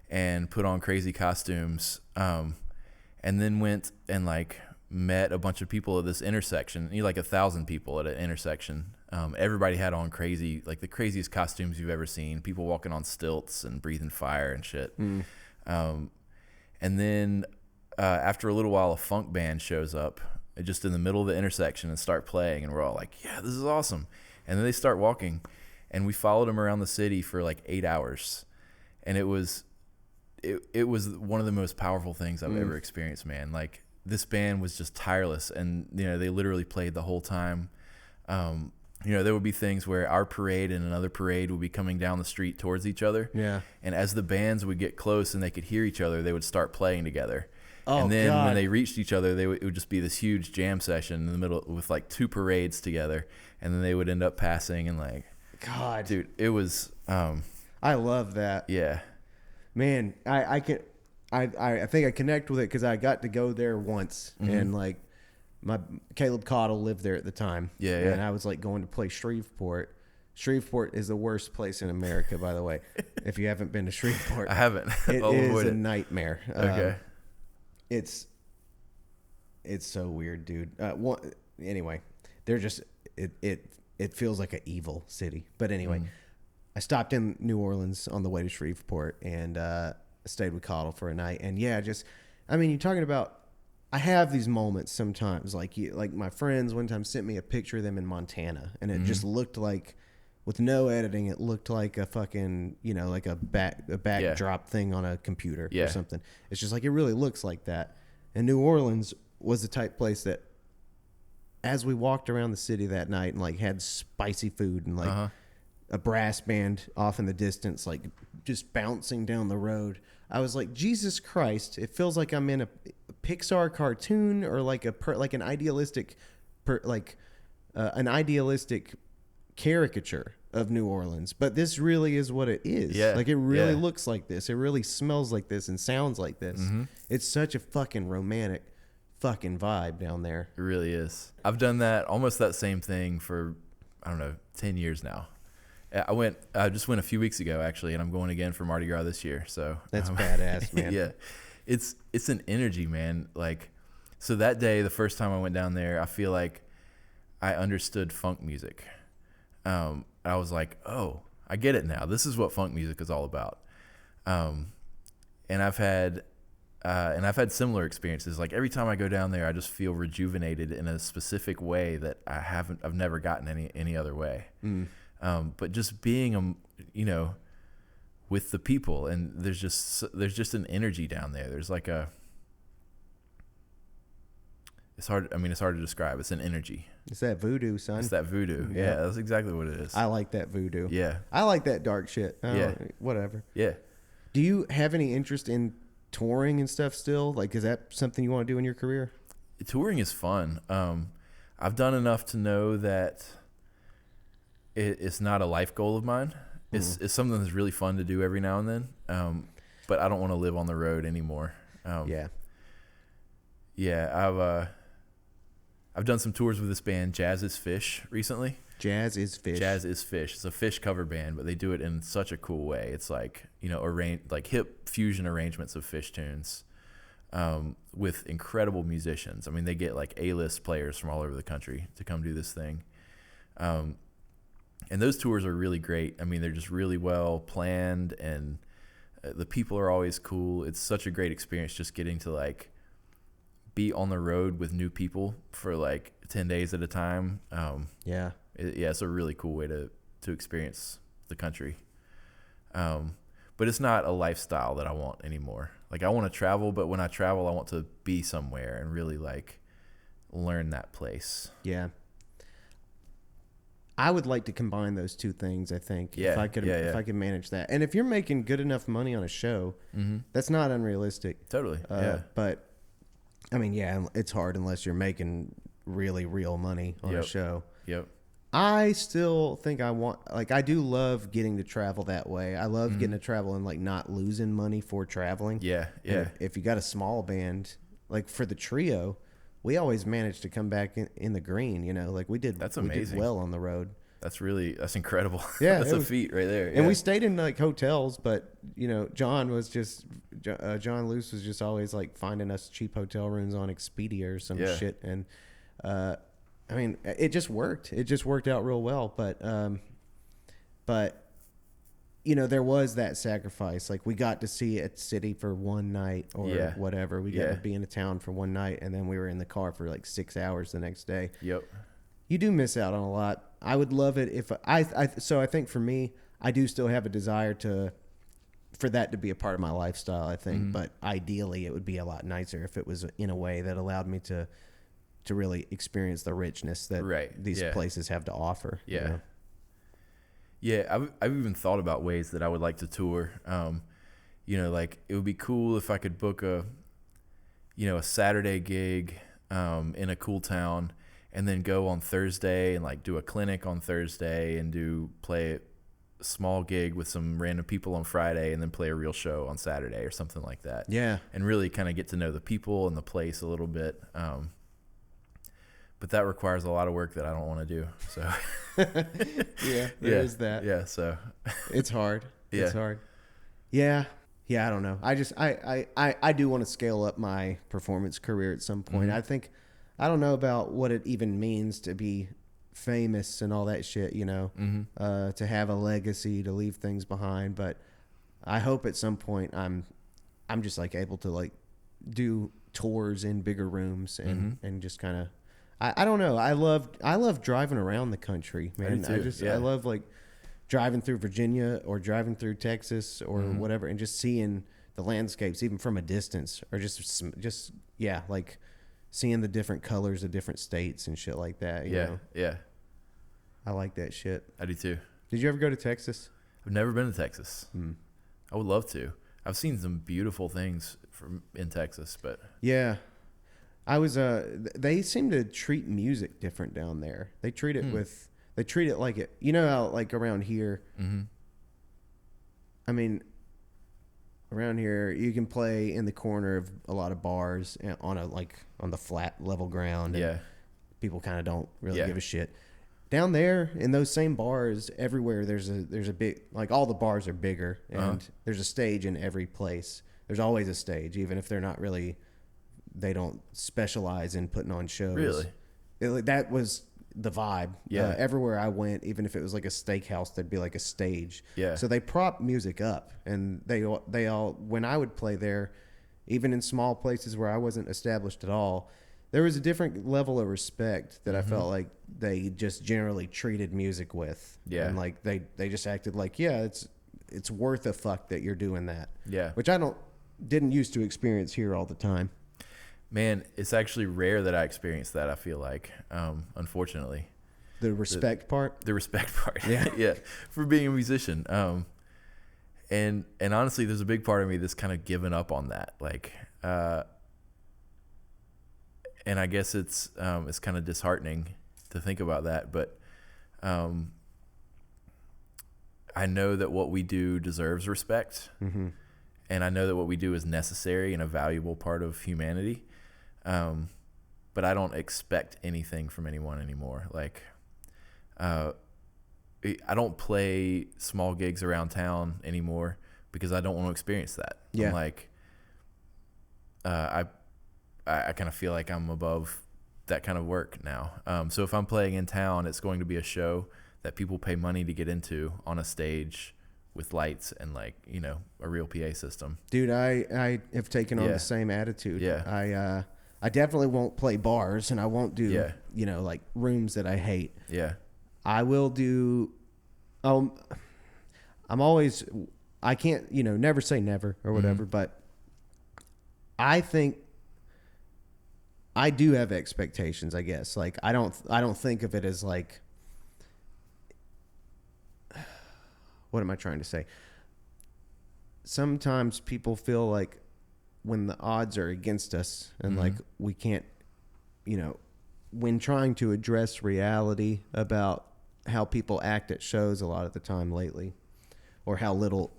and put on crazy costumes, and then went and met a bunch of people at this intersection. 1,000 people at an intersection. Everybody had on crazy, the craziest costumes you've ever seen. People walking on stilts and breathing fire and shit. And then after a little while, a funk band shows up just in the middle of the intersection and start playing, and we're all like, yeah, this is awesome. And then they start walking, and we followed them around the city for 8 hours, and it was one of the most powerful things I've ever experienced, man. This band was just tireless, and they literally played the whole time. you know, there would be things where our parade and another parade would be coming down the street towards each other. Yeah. And as the bands would get close and they could hear each other, they would start playing together. Oh, and then God. when they reached each other, it would just be this huge jam session in the middle with like 2 parades together. And then they would end up passing and like, God, dude, it was, I love that. yeah. Man, I think I connect with it because I got to go there once, and like Caleb Cottle lived there at the time. Yeah, and yeah. I was like going to play Shreveport. Shreveport is the worst place in America, by the way. If you haven't been to Shreveport, I haven't. It I'll is avoid a it. nightmare. Okay. It's so weird, dude. Anyway, they're just it feels like an evil city. But anyway, I stopped in New Orleans on the way to Shreveport and stayed with Cottle for a night. And yeah, I mean, you're talking about. I have these moments sometimes, like my friends one time sent me a picture of them in Montana, and it just looked like, with no editing, it looked like a fucking, like a backdrop thing on a computer or something. It's just like, it really looks like that. And New Orleans was the type place that, as we walked around the city that night and like had spicy food and like a brass band off in the distance, like just bouncing down the road, I was like, Jesus Christ! It feels like I'm in a Pixar cartoon or like an idealistic, an idealistic caricature of New Orleans. But this really is what it is. Yeah, like it really looks like this. It really smells like this and sounds like this. It's such a fucking romantic fucking vibe down there. It really is. I've done almost that same thing for, I don't know, 10 years now. I just went a few weeks ago actually, and I'm going again for Mardi Gras this year. So that's badass, man. Yeah, it's an energy, man. Like, so that day, the first time I went down there, I feel like I understood funk music. I was like, oh, I get it now. This is what funk music is all about. And I've had similar experiences. Like every time I go down there, I just feel rejuvenated in a specific way that I've never gotten any other way. But just being, with the people, and there's just an energy down there. There's like it's hard to describe. It's an energy. It's that voodoo, son. It's that voodoo. Yeah, that's exactly what it is. I like that voodoo. Yeah. I like that dark shit. Yeah. Whatever. Yeah. Do you have any interest in touring and stuff still? Like, is that something you want to do in your career? Touring is fun. I've done enough to know that it's not a life goal of mine. It's something that's really fun to do every now and then. But I don't want to live on the road anymore. I've done some tours with this band, Jazz is Fish, recently. Jazz is Fish. Jazz is Fish. It's a Fish cover band, but they do it in such a cool way. It's like, like hip fusion arrangements of Fish tunes, with incredible musicians. I mean, they get like A-list players from all over the country to come do this thing. And those tours are really great. I mean, they're just really well planned, and the people are always cool. It's such a great experience just getting to like be on the road with new people for like 10 days at a time. It's a really cool way to experience the country. But it's not a lifestyle that I want anymore. Like, I want to travel, but when I travel, I want to be somewhere and really like learn that place. Yeah. I would like to combine those two things, I think, if I could manage that. And if you're making good enough money on a show, that's not unrealistic. Totally. But I mean, it's hard unless you're making really real money on a show. Yep. I still think I do love getting to travel that way. I love getting to travel and like not losing money for traveling. Yeah. And if you got a small band, like for the trio, we always managed to come back in the green, like we did. That's amazing. We did well on the road. That's incredible. Yeah. That's a feat right there. And we stayed in like hotels, but John Luce was just always like finding us cheap hotel rooms on Expedia or some shit. And, I mean, it just worked. It just worked out real well. But there was that sacrifice. Like, we got to see a city for one night or whatever. We got to be in a town for one night, and then we were in the car for like 6 hours the next day. Yep. You do miss out on a lot. I would love it if so I think for me, I do still have a desire for that to be a part of my lifestyle, I think. But ideally, it would be a lot nicer if it was in a way that allowed me to to really experience the richness that these places have to offer. Yeah. You know? Yeah. I've even thought about ways that I would like to tour. You know, like it would be cool if I could book a Saturday gig in a cool town, and then go on Thursday and like do a clinic on Thursday and play a small gig with some random people on Friday, and then play a real show on Saturday or something like that. Yeah. And really kind of get to know the people and the place a little bit. But that requires a lot of work that I don't want to do. So yeah, there is that. Yeah. So it's hard. Yeah. It's hard. Yeah. Yeah. I don't know. I do want to scale up my performance career at some point. Mm-hmm. I don't know about what it even means to be famous and all that shit, you know, to have a legacy, to leave things behind. But I hope at some point I'm just like able to like do tours in bigger rooms and just kind of, I don't know. I love driving around the country, man. I love like driving through Virginia or driving through Texas or whatever, and just seeing the landscapes even from a distance, or just like seeing the different colors of different states and shit like that. You know? Yeah. I like that shit. I do too. Did you ever go to Texas? I've never been to Texas. I would love to. I've seen some beautiful things in Texas, but yeah, I was. They seem to treat music different down there. They treat it They treat it like it. You know how like around here. I mean, around here you can play in the corner of a lot of bars on the flat level ground. And people kind of don't really give a shit. Down there in those same bars, everywhere there's a big, like all the bars are bigger, and there's a stage in every place. There's always a stage, even if they're not really, they don't specialize in putting on shows. Really? That was the vibe. Yeah. Everywhere I went, even if it was like a steakhouse, there'd be like a stage. Yeah. So they prop music up, and they all, when I would play there, even in small places where I wasn't established at all, there was a different level of respect that I felt like they just generally treated music with. Yeah. And like they just acted like, yeah, it's worth a fuck that you're doing that. Yeah. Which I didn't used to experience here all the time. Man, it's actually rare that I experience that, I feel like, unfortunately. The respect part? The respect part. Yeah. Yeah. For being a musician. And honestly, there's a big part of me that's kind of given up on that. Like, and I guess it's kind of disheartening to think about that, but I know that what we do deserves respect, and I know that what we do is necessary and a valuable part of humanity, but I don't expect anything from anyone anymore. Like, I don't play small gigs around town anymore because I don't want to experience that. Yeah. I'm like, I kind of feel like I'm above that kind of work now. So if I'm playing in town, it's going to be a show that people pay money to get into on a stage with lights and like, you know, a real PA system. Dude, I have taken on the same attitude. Yeah. I definitely won't play bars, and I won't do, you know, like rooms that I hate. Yeah. I will do, I can't, you know, never say never or whatever, but I think I do have expectations, I guess. Like, I don't think of it as like, what am I trying to say? Sometimes people feel like when the odds are against us and like we can't, you know, when trying to address reality about how people act at shows a lot of the time lately, or how little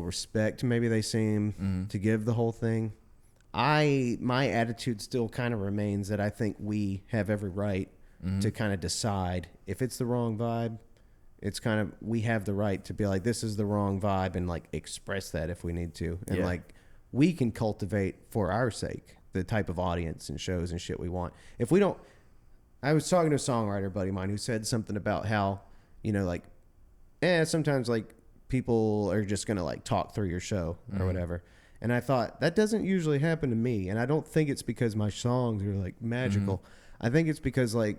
respect maybe they seem to give the whole thing. My attitude still kind of remains that I think we have every right to kind of decide if it's the wrong vibe. It's kind of, we have the right to be like, this is the wrong vibe, and like express that if we need to. And like, we can cultivate for our sake the type of audience and shows and shit we want. If we don't, I was talking to a songwriter buddy of mine who said something about how, you know, like, sometimes like people are just going to like talk through your show or whatever. And I thought that doesn't usually happen to me. And I don't think it's because my songs are like magical. I think it's because like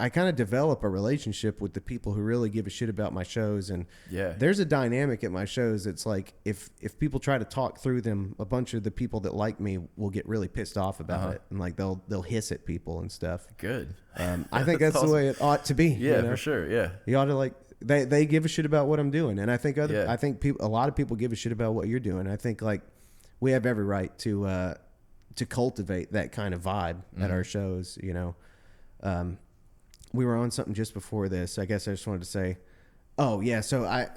I kind of develop a relationship with the people who really give a shit about my shows. And Yeah. there's a dynamic at my shows. It's like if people try to talk through them, a bunch of the people that like me will get really pissed off about it. And like they'll hiss at people and stuff. Good. I think that's awesome. the way it ought to be. Yeah, you know? for sure. Yeah. You ought to like, they give a shit about what I'm doing. And I think a lot of people give a shit about what you're doing. I think like we have every right to cultivate that kind of vibe at our shows, you know. We were on something just before this. I guess I just wanted to say, so I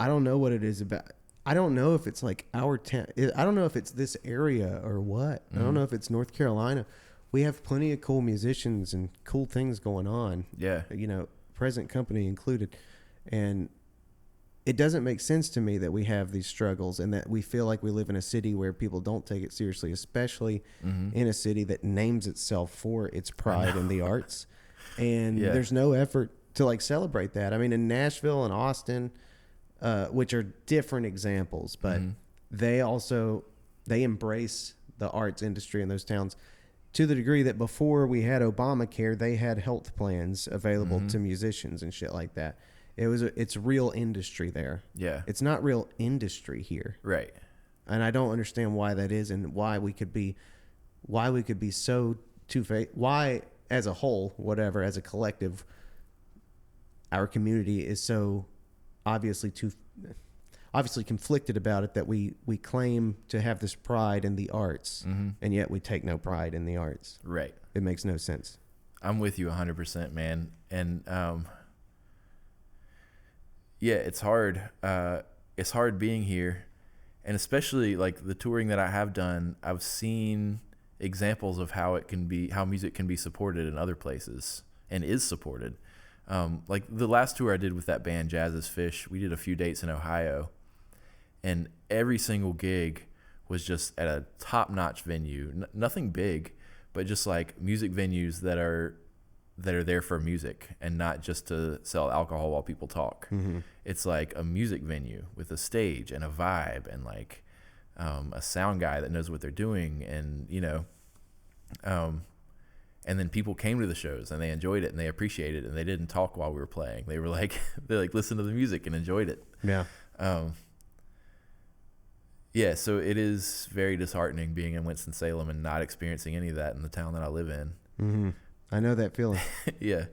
don't know what it is about. I don't know if it's like our town. I don't know if it's this area or what. I don't know if it's North Carolina. We have plenty of cool musicians and cool things going on. Yeah. You know, present company included. And it doesn't make sense to me that we have these struggles and that we feel like we live in a city where people don't take it seriously, especially in a city that names itself for its pride in the arts. And there's no effort to like celebrate that. I mean, in Nashville and Austin, which are different examples, but they embrace the arts industry in those towns to the degree that before we had Obamacare, they had health plans available to musicians and shit like that. It's real industry there. Yeah. It's not real industry here. Right. And I don't understand why that is and why we could be so two-faced. Why, as a whole, whatever, as a collective, our community is so obviously conflicted about it that we claim to have this pride in the arts and yet we take no pride in the arts. Right. It makes no sense. I'm with you 100%, man. And, yeah, it's hard. It's hard being here. And especially like the touring that I have done, I've seen examples of how music can be supported in other places and is supported. Like the last tour I did with that band, Jazz is Fish, we did a few dates in Ohio, and every single gig was just at a top-notch venue. Nothing big, but just like music venues that are there for music and not just to sell alcohol while people talk. It's like a music venue with a stage and a vibe and like a sound guy that knows what they're doing, and and then people came to the shows and they enjoyed it and they appreciated it and they didn't talk while we were playing. They were like they like listened to the music and enjoyed it. Yeah, so it is very disheartening being in Winston-Salem and not experiencing any of that in the town that I live in. I know that feeling. Yeah.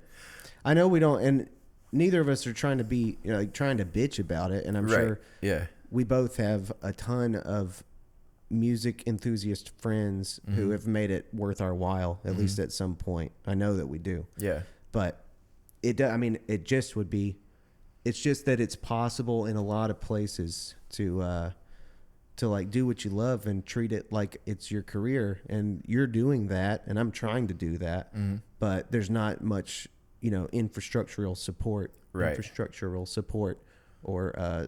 I know we don't, and neither of us are trying to be, trying to bitch about it. And I'm sure we both have a ton of music enthusiast friends who have made it worth our while, at least at some point. I know that we do. Yeah. But it's just that it's possible in a lot of places to like do what you love and treat it like it's your career, and you're doing that and I'm trying to do that, but there's not much, infrastructural support or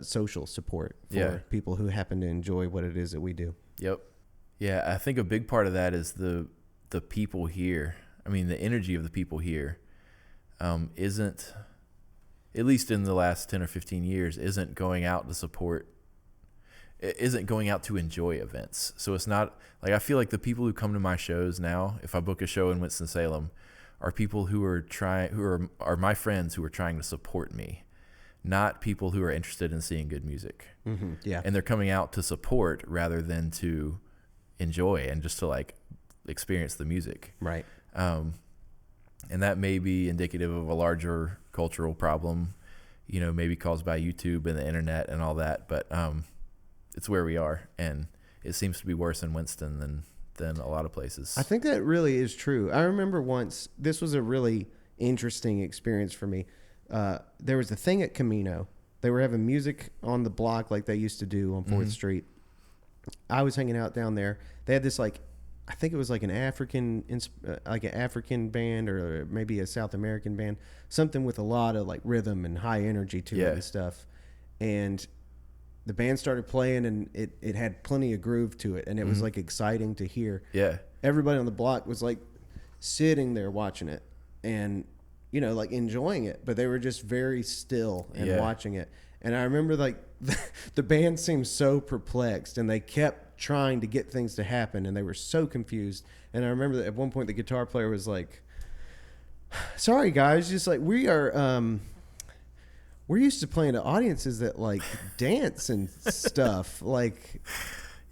social support for people who happen to enjoy what it is that we do. Yep. Yeah. I think a big part of that is the people here. I mean, the energy of the people here, isn't, at least in the last 10 or 15 years, isn't going out to support, isn't going out to enjoy events. So it's not like, I feel like the people who come to my shows now, if I book a show in Winston-Salem, are people who are my friends who are trying to support me, not people who are interested in seeing good music. Yeah. And they're coming out to support rather than to enjoy and just to like experience the music. Right. And that may be indicative of a larger cultural problem, maybe caused by YouTube and the internet and all that. But, it's where we are, and it seems to be worse in Winston than a lot of places. I think that really is true. I remember once, this was a really interesting experience for me. There was a thing at Camino. They were having music on the block like they used to do on 4th Street. I was hanging out down there. They had this like, I think it was like an African band or maybe a South American band, something with a lot of like rhythm and high energy to it and stuff. And the band started playing, and it had plenty of groove to it, and it was like exciting to hear. Yeah. Everybody on the block was like sitting there watching it and, like enjoying it, but they were just very still and watching it. And I remember like the band seemed so perplexed, and they kept trying to get things to happen, and they were so confused. And I remember that at one point the guitar player was like, sorry guys, just like we're used to playing to audiences that like dance and stuff, like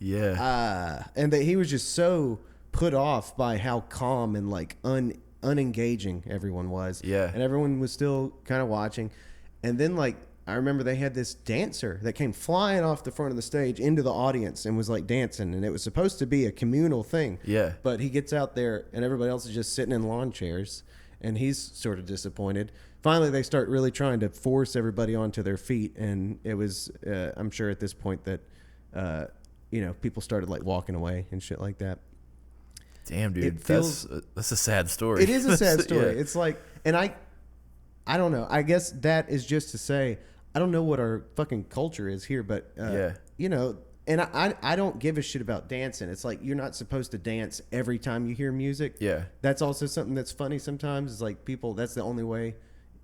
and that he was just so put off by how calm and like unengaging everyone was. And everyone was still kind of watching. And then like I remember they had this dancer that came flying off the front of the stage into the audience and was like dancing, and it was supposed to be a communal thing. But he gets out there and everybody else is just sitting in lawn chairs, and he's sort of disappointed. Finally, they start really trying to force everybody onto their feet, and it was, I'm sure at this point that, people started like walking away and shit like that. Damn, dude, that's a sad story. It is a sad story. It's like, and I don't know. I guess that is just to say, I don't know what our fucking culture is here, but and I don't give a shit about dancing. It's like you're not supposed to dance every time you hear music. That's also something that's funny sometimes. Is like people. That's the only way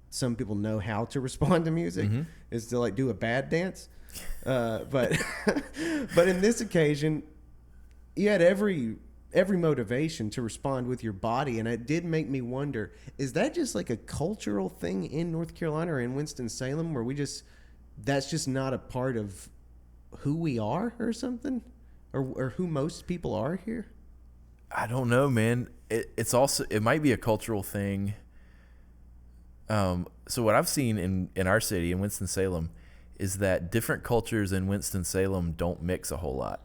some people know how to respond to music is to like do a bad dance. But in this occasion, you had every motivation to respond with your body, and it did make me wonder, is that just like a cultural thing in North Carolina or in Winston-Salem where that's just not a part of who we are or something, or who most people are here? I don't know, man. It might be a cultural thing. So what I've seen in our city, in Winston-Salem, is that different cultures in Winston-Salem don't mix a whole lot.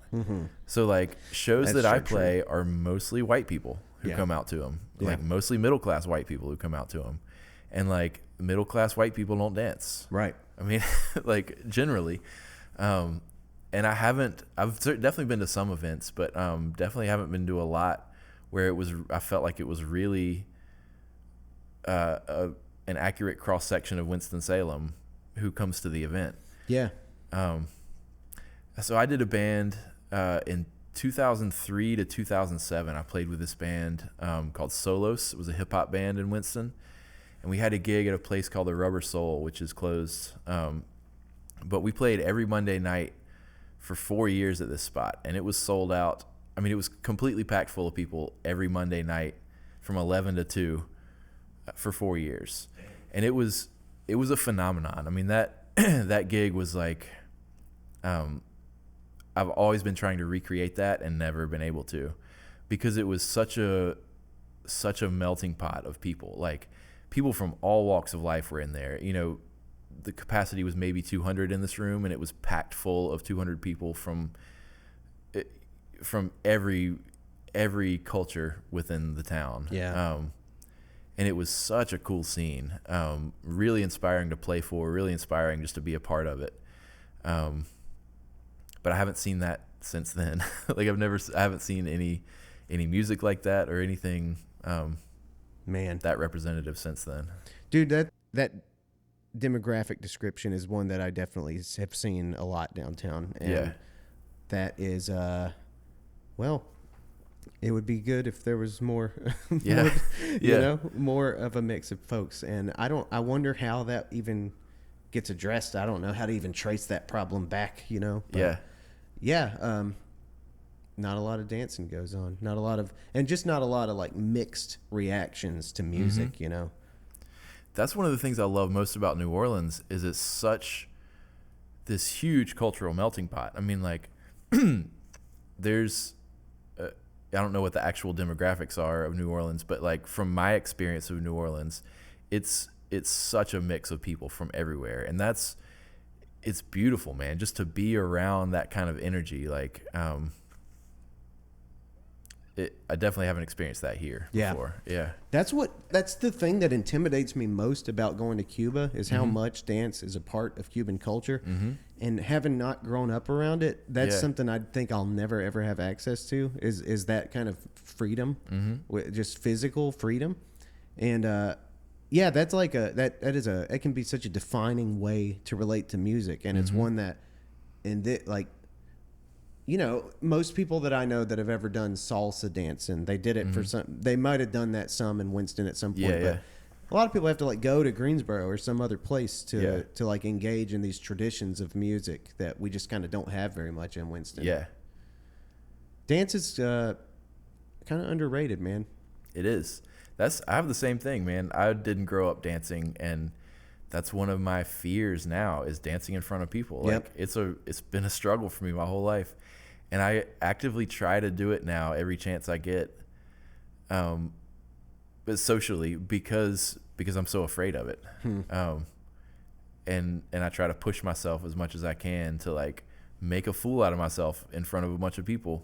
So like shows that I play are mostly white people who come out to them, like mostly middle-class white people who come out to them. And like middle-class white people don't dance. Right. I mean, like generally. And I've definitely been to some events, but definitely haven't been to a lot where I felt like it was really an accurate cross-section of Winston-Salem who comes to the event. So I did a band in 2003 to 2007. I played with this band called Solos. It was a hip-hop band in Winston. And we had a gig at a place called the Rubber Soul, which is closed. But we played every Monday night for 4 years at this spot. And it was sold out. I mean, it was completely packed full of people every Monday night from 11 to 2 for 4 years. And it was a phenomenon. I mean, that gig was like, I've always been trying to recreate that and never been able to, because it was such a melting pot of people. Like people from all walks of life were in there. You know, the capacity was maybe 200 in this room, and it was packed full of 200 people from every culture within the town. And it was such a cool scene. Really inspiring to play for, really inspiring just to be a part of it. But I haven't seen that since then. Like I haven't seen any music like that or anything that representative since then. Dude, that demographic description is one that I definitely have seen a lot downtown. And that is well, it would be good if there was more, more of a mix of folks. And I wonder how that even gets addressed. I don't know how to even trace that problem back, But not a lot of dancing goes on. Not a lot of like mixed reactions to music, That's one of the things I love most about New Orleans is it's such this huge cultural melting pot. I mean, like there's I don't know what the actual demographics are of New Orleans, but like from my experience of New Orleans, it's such a mix of people from everywhere. And it's beautiful, man, just to be around that kind of energy. Like, I definitely haven't experienced that here before. Yeah. That's the thing that intimidates me most about going to Cuba is how much dance is a part of Cuban culture. And having not grown up around it, that's something I think I'll never ever have access to is that kind of freedom, just physical freedom. And that's like it can be such a defining way to relate to music, and it's one that most people that I know that have ever done salsa dancing, they did it for they might have done that some in Winston at some point, but a lot of people have to like go to Greensboro or some other place to like engage in these traditions of music that we just kind of don't have very much in Winston. Dance is kind of underrated, man. It is. I have the same thing, man. I didn't grow up dancing, and that's one of my fears now is dancing in front of people. Yep. Like it's been a struggle for me my whole life, and I actively try to do it now every chance I get, but socially because I'm so afraid of it. And I try to push myself as much as I can to like make a fool out of myself in front of a bunch of people,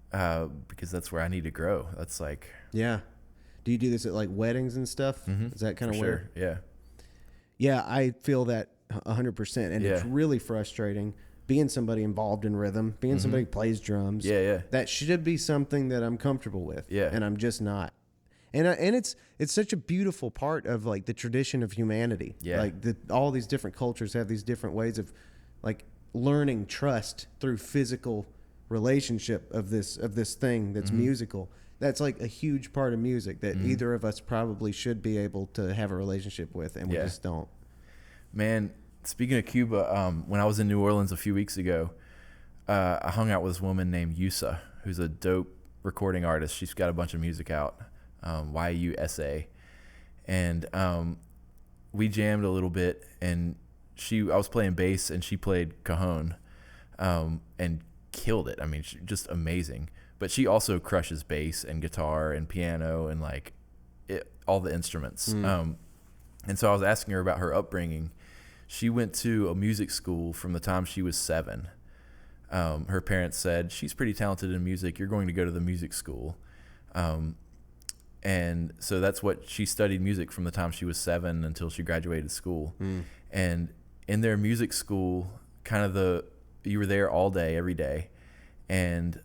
because that's where I need to grow. That's like, yeah. Do you do this at like weddings and stuff? Mm-hmm. Is that kind of where? Yeah. Yeah, I feel that 100%, and Yeah. it's really frustrating being somebody involved in rhythm, being somebody who plays drums. Yeah. That should be something that I'm comfortable with. Yeah. And I'm just not. And it's such a beautiful part of like the tradition of humanity. Yeah. Like all these different cultures have these different ways of like learning trust through physical relationship of this thing that's musical. That's like a huge part of music that either of us probably should be able to have a relationship with, and we just don't. Man, speaking of Cuba, when I was in New Orleans a few weeks ago, I hung out with this woman named Yusa, who's a dope recording artist. She's got a bunch of music out, YUSA. And we jammed a little bit, and I was playing bass, and she played cajon, and killed it. I mean, just amazing. But she also crushes bass and guitar and piano and like all the instruments. And so I was asking her about her upbringing. She went to a music school from the time she was 7. Her parents said, she's pretty talented in music. You're going to go to the music school. And so that's what she studied, music from the time she was 7 until she graduated school. And in their music school, you were there all day, every day. And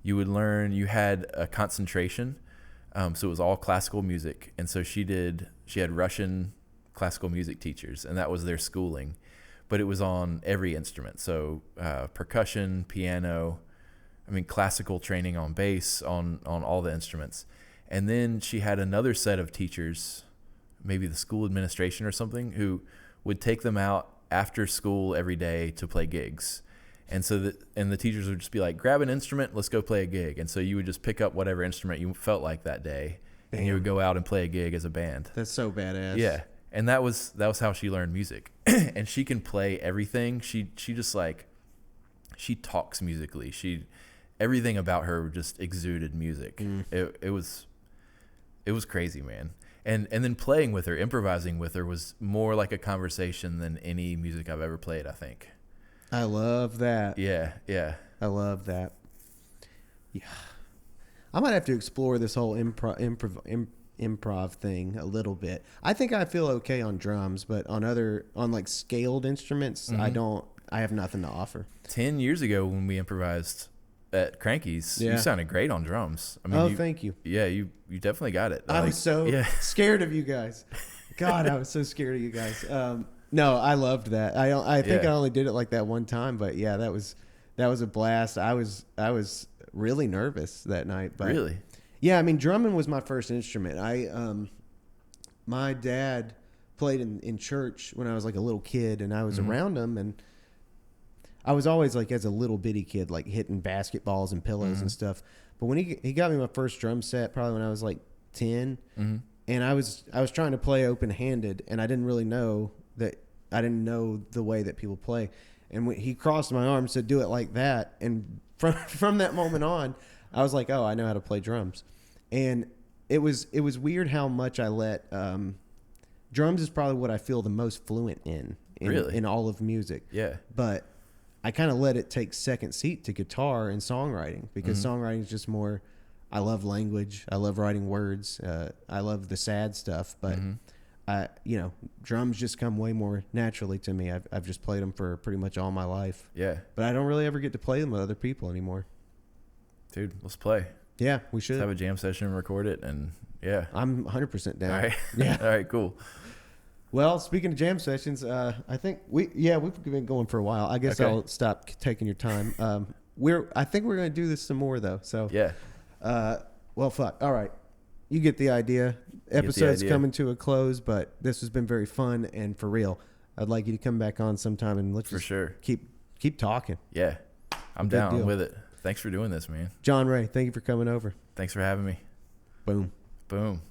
you would learn, you had a concentration. So it was all classical music. And so she had Russian classical music teachers, and that was their schooling. But it was on every instrument. So percussion, piano, classical training on bass, on all the instruments. And then she had another set of teachers, maybe the school administration or something, who would take them out after school every day to play gigs. And so the teachers would just be like, grab an instrument, let's go play a gig. And so you would just pick up whatever instrument you felt like that day. Damn. And you would go out and play a gig as a band. That's so badass. Yeah. And that was how she learned music. And she can play everything. She just like, she talks musically. Everything about her just exuded music. It was crazy, man. And then playing with her, improvising with her was more like a conversation than any music I've ever played, I think. I love that. Yeah. I love that. Yeah. I might have to explore this whole improv thing a little bit. I think I feel okay on drums, but on like scaled instruments, I have nothing to offer. 10 years ago when we improvised at Cranky's, you sounded great on drums. Thank you. Yeah, you definitely got it. I was so scared of you guys. God, I was so scared of you guys. No, I loved that. I think I only did it like that one time, but yeah, that was a blast. I was really nervous that night, but really, yeah. Drumming was my first instrument. My dad played in church when I was like a little kid, and I was around him, and I was always like as a little bitty kid, like hitting basketballs and pillows and stuff. But when he got me my first drum set, probably when I was like 10, and I was trying to play open handed, and I didn't really know that. I didn't know the way that people play. And when he crossed my arm and said, do it like that. And from that moment on, I was like, oh, I know how to play drums. And it was weird how much I let, drums is probably what I feel the most fluent in all of music. Yeah. But I kind of let it take second seat to guitar and songwriting, because songwriting is just more, I love language. I love writing words. I love the sad stuff, but drums just come way more naturally to me. I've just played them for pretty much all my life. Yeah. But I don't really ever get to play them with other people anymore. Dude, let's play. Yeah, we should. Let's have a jam session and record it, and yeah. I'm 100% down. All right. Yeah. All right, cool. Well, speaking of jam sessions, I think we've been going for a while. I guess I'll stop taking your time. I think we're going to do this some more though. So yeah. Well, fuck. All right. You get the idea. Episode's coming to a close, but this has been very fun, and for real, I'd like you to come back on sometime and let's for sure keep talking. Yeah, I'm down with it. Thanks for doing this, man. John Ray, thank you for coming over. Thanks for having me. Boom. Boom.